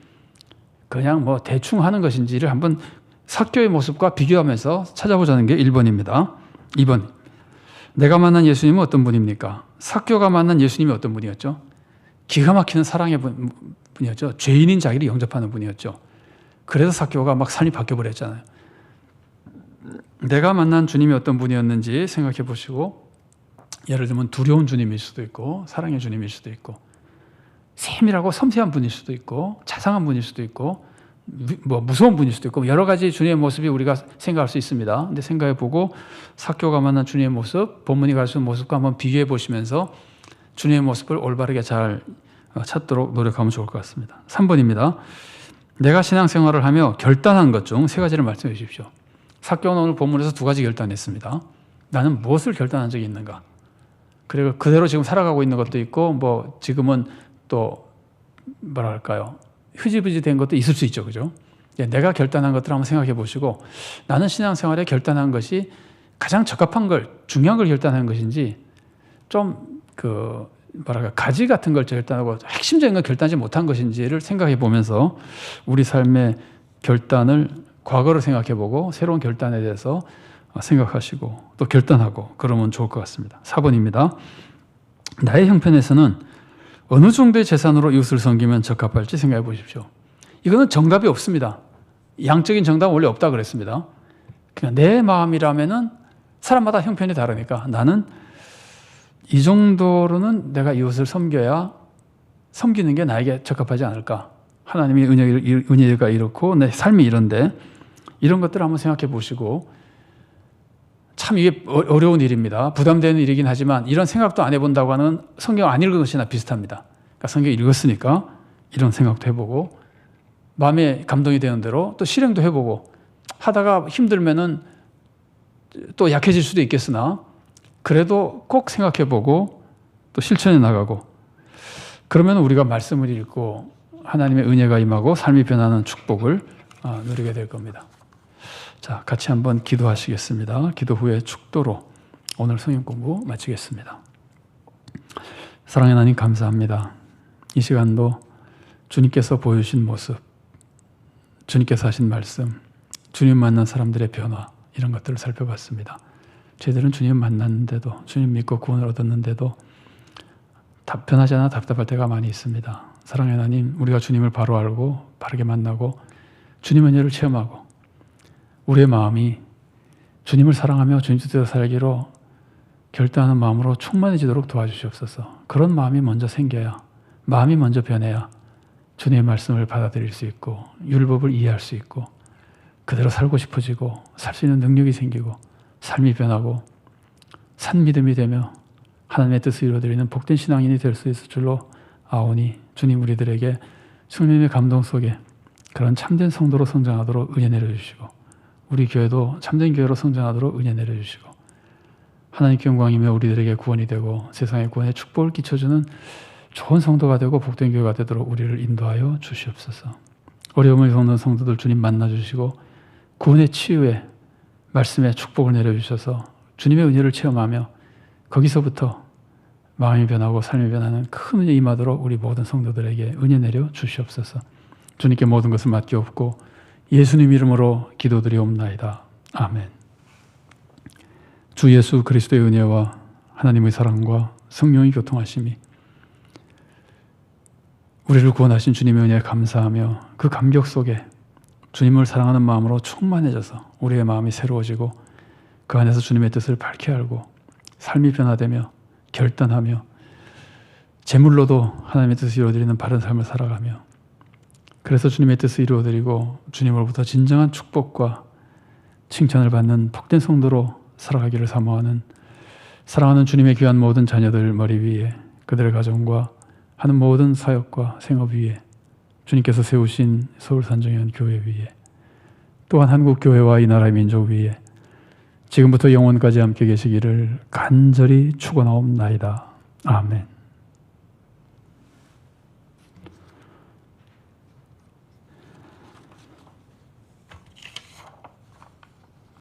그냥 뭐 대충 하는 것인지를 한번 삭개오의 모습과 비교하면서 찾아보자는 게 1번입니다. 2번. 내가 만난 예수님은 어떤 분입니까? 삭개오가 만난 예수님이 어떤 분이었죠? 기가 막히는 사랑의 분이었죠. 죄인인 자기를 영접하는 분이었죠. 그래서 삭개오가 막 삶이 바뀌어버렸잖아요. 내가 만난 주님이 어떤 분이었는지 생각해 보시고 예를 들면 두려운 주님일 수도 있고 사랑의 주님일 수도 있고 세밀하고 섬세한 분일 수도 있고 자상한 분일 수도 있고 뭐 무서운 분일 수도 있고 여러 가지 주님의 모습이 우리가 생각할 수 있습니다. 근데 생각해 보고 삭개오가 만난 주님의 모습, 본문이 가르치는 모습과 한번 비교해 보시면서 주님의 모습을 올바르게 잘 찾도록 노력하면 좋을 것 같습니다. 3번입니다. 내가 신앙생활을 하며 결단한 것 중 3가지를 말씀해 주십시오. 삭개오는 오늘 본문에서 2가지 결단했습니다. 나는 무엇을 결단한 적이 있는가? 그리고 그대로 지금 살아가고 있는 것도 있고 뭐 지금은 또 뭐랄까요? 흐지부지 된 것도 있을 수 있죠. 그죠? 내가 결단한 것들을 한번 생각해 보시고 나는 신앙생활에 결단한 것이 가장 적합한 걸, 중요한 걸 결단한 것인지 좀 가지 같은 걸 결단하고 핵심적인 걸 결단하지 못한 것인지를 생각해 보면서 우리 삶의 결단을 과거를 생각해 보고 새로운 결단에 대해서 생각하시고 또 결단하고 그러면 좋을 것 같습니다. 4번입니다. 나의 형편에서는 어느 정도의 재산으로 이웃을 섬기면 적합할지 생각해 보십시오. 이거는 정답이 없습니다. 양적인 정답은 원래 없다 그랬습니다. 그냥 내 마음이라면은 사람마다 형편이 다르니까 나는 이 정도로는 내가 이웃을 섬기는 게 나에게 적합하지 않을까. 하나님의 은혜가 이렇고 내 삶이 이런데 이런 것들을 한번 생각해 보시고 참 이게 어려운 일입니다. 부담되는 일이긴 하지만 이런 생각도 안 해본다고 하는 성경 안 읽은 것이나 비슷합니다. 그러니까 성경 읽었으니까 이런 생각도 해보고 마음에 감동이 되는 대로 또 실행도 해보고 하다가 힘들면은 또 약해질 수도 있겠으나 그래도 꼭 생각해보고 또 실천해 나가고 그러면 우리가 말씀을 읽고 하나님의 은혜가 임하고 삶이 변하는 축복을 누리게 될 겁니다. 자, 같이 한번 기도하시겠습니다. 기도 후에 축도로 오늘 성경 공부 마치겠습니다. 사랑의 하나님 감사합니다. 이 시간도 주님께서 보여주신 모습, 주님께서 하신 말씀, 주님 만난 사람들의 변화 이런 것들을 살펴봤습니다. 저희들은 주님 만났는데도 주님 믿고 구원을 얻었는데도 변하지 않아 답답할 때가 많이 있습니다. 사랑의 하나님, 우리가 주님을 바로 알고 바르게 만나고 주님의 은혜를 체험하고 우리의 마음이 주님을 사랑하며 주님 뜻대로 살기로 결단하는 마음으로 충만해지도록 도와주시옵소서. 그런 마음이 먼저 생겨야, 마음이 먼저 변해야 주님의 말씀을 받아들일 수 있고 율법을 이해할 수 있고 그대로 살고 싶어지고 살 수 있는 능력이 생기고 삶이 변하고 산 믿음이 되며 하나님의 뜻을 이루어드리는 복된 신앙인이 될 수 있을 줄로 아오니 주님 우리들에게 주님의 감동 속에 그런 참된 성도로 성장하도록 은혜 내려주시고 우리 교회도 참된 교회로 성장하도록 은혜 내려주시고 하나님께 영광이며 우리들에게 구원이 되고 세상의 구원에 축복을 끼쳐주는 좋은 성도가 되고 복된 교회가 되도록 우리를 인도하여 주시옵소서. 어려움을 겪는 성도들 주님 만나주시고 구원의 치유에 말씀에 축복을 내려주셔서 주님의 은혜를 체험하며 거기서부터 마음이 변하고 삶이 변하는 큰 은혜 임하도록 우리 모든 성도들에게 은혜 내려 주시옵소서. 주님께 모든 것을 맡기옵고 예수님 이름으로 기도드리옵나이다. 아멘. 주 예수 그리스도의 은혜와 하나님의 사랑과 성령의 교통하심이 우리를 구원하신 주님의 은혜에 감사하며 그 감격 속에 주님을 사랑하는 마음으로 충만해져서 우리의 마음이 새로워지고 그 안에서 주님의 뜻을 밝히 알고 삶이 변화되며 결단하며 재물로도 하나님의 뜻을 이루어드리는 바른 삶을 살아가며 그래서 주님의 뜻을 이루어드리고 주님으로부터 진정한 축복과 칭찬을 받는 복된 성도로 살아가기를 사모하는 사랑하는 주님의 귀한 모든 자녀들 머리 위에 그들의 가정과 하는 모든 사역과 생업 위에 주님께서 세우신 서울산정연 교회 위에 또한 한국교회와 이 나라의 민족 위에 지금부터 영원까지 함께 계시기를 간절히 축원하옵나이다. 아멘.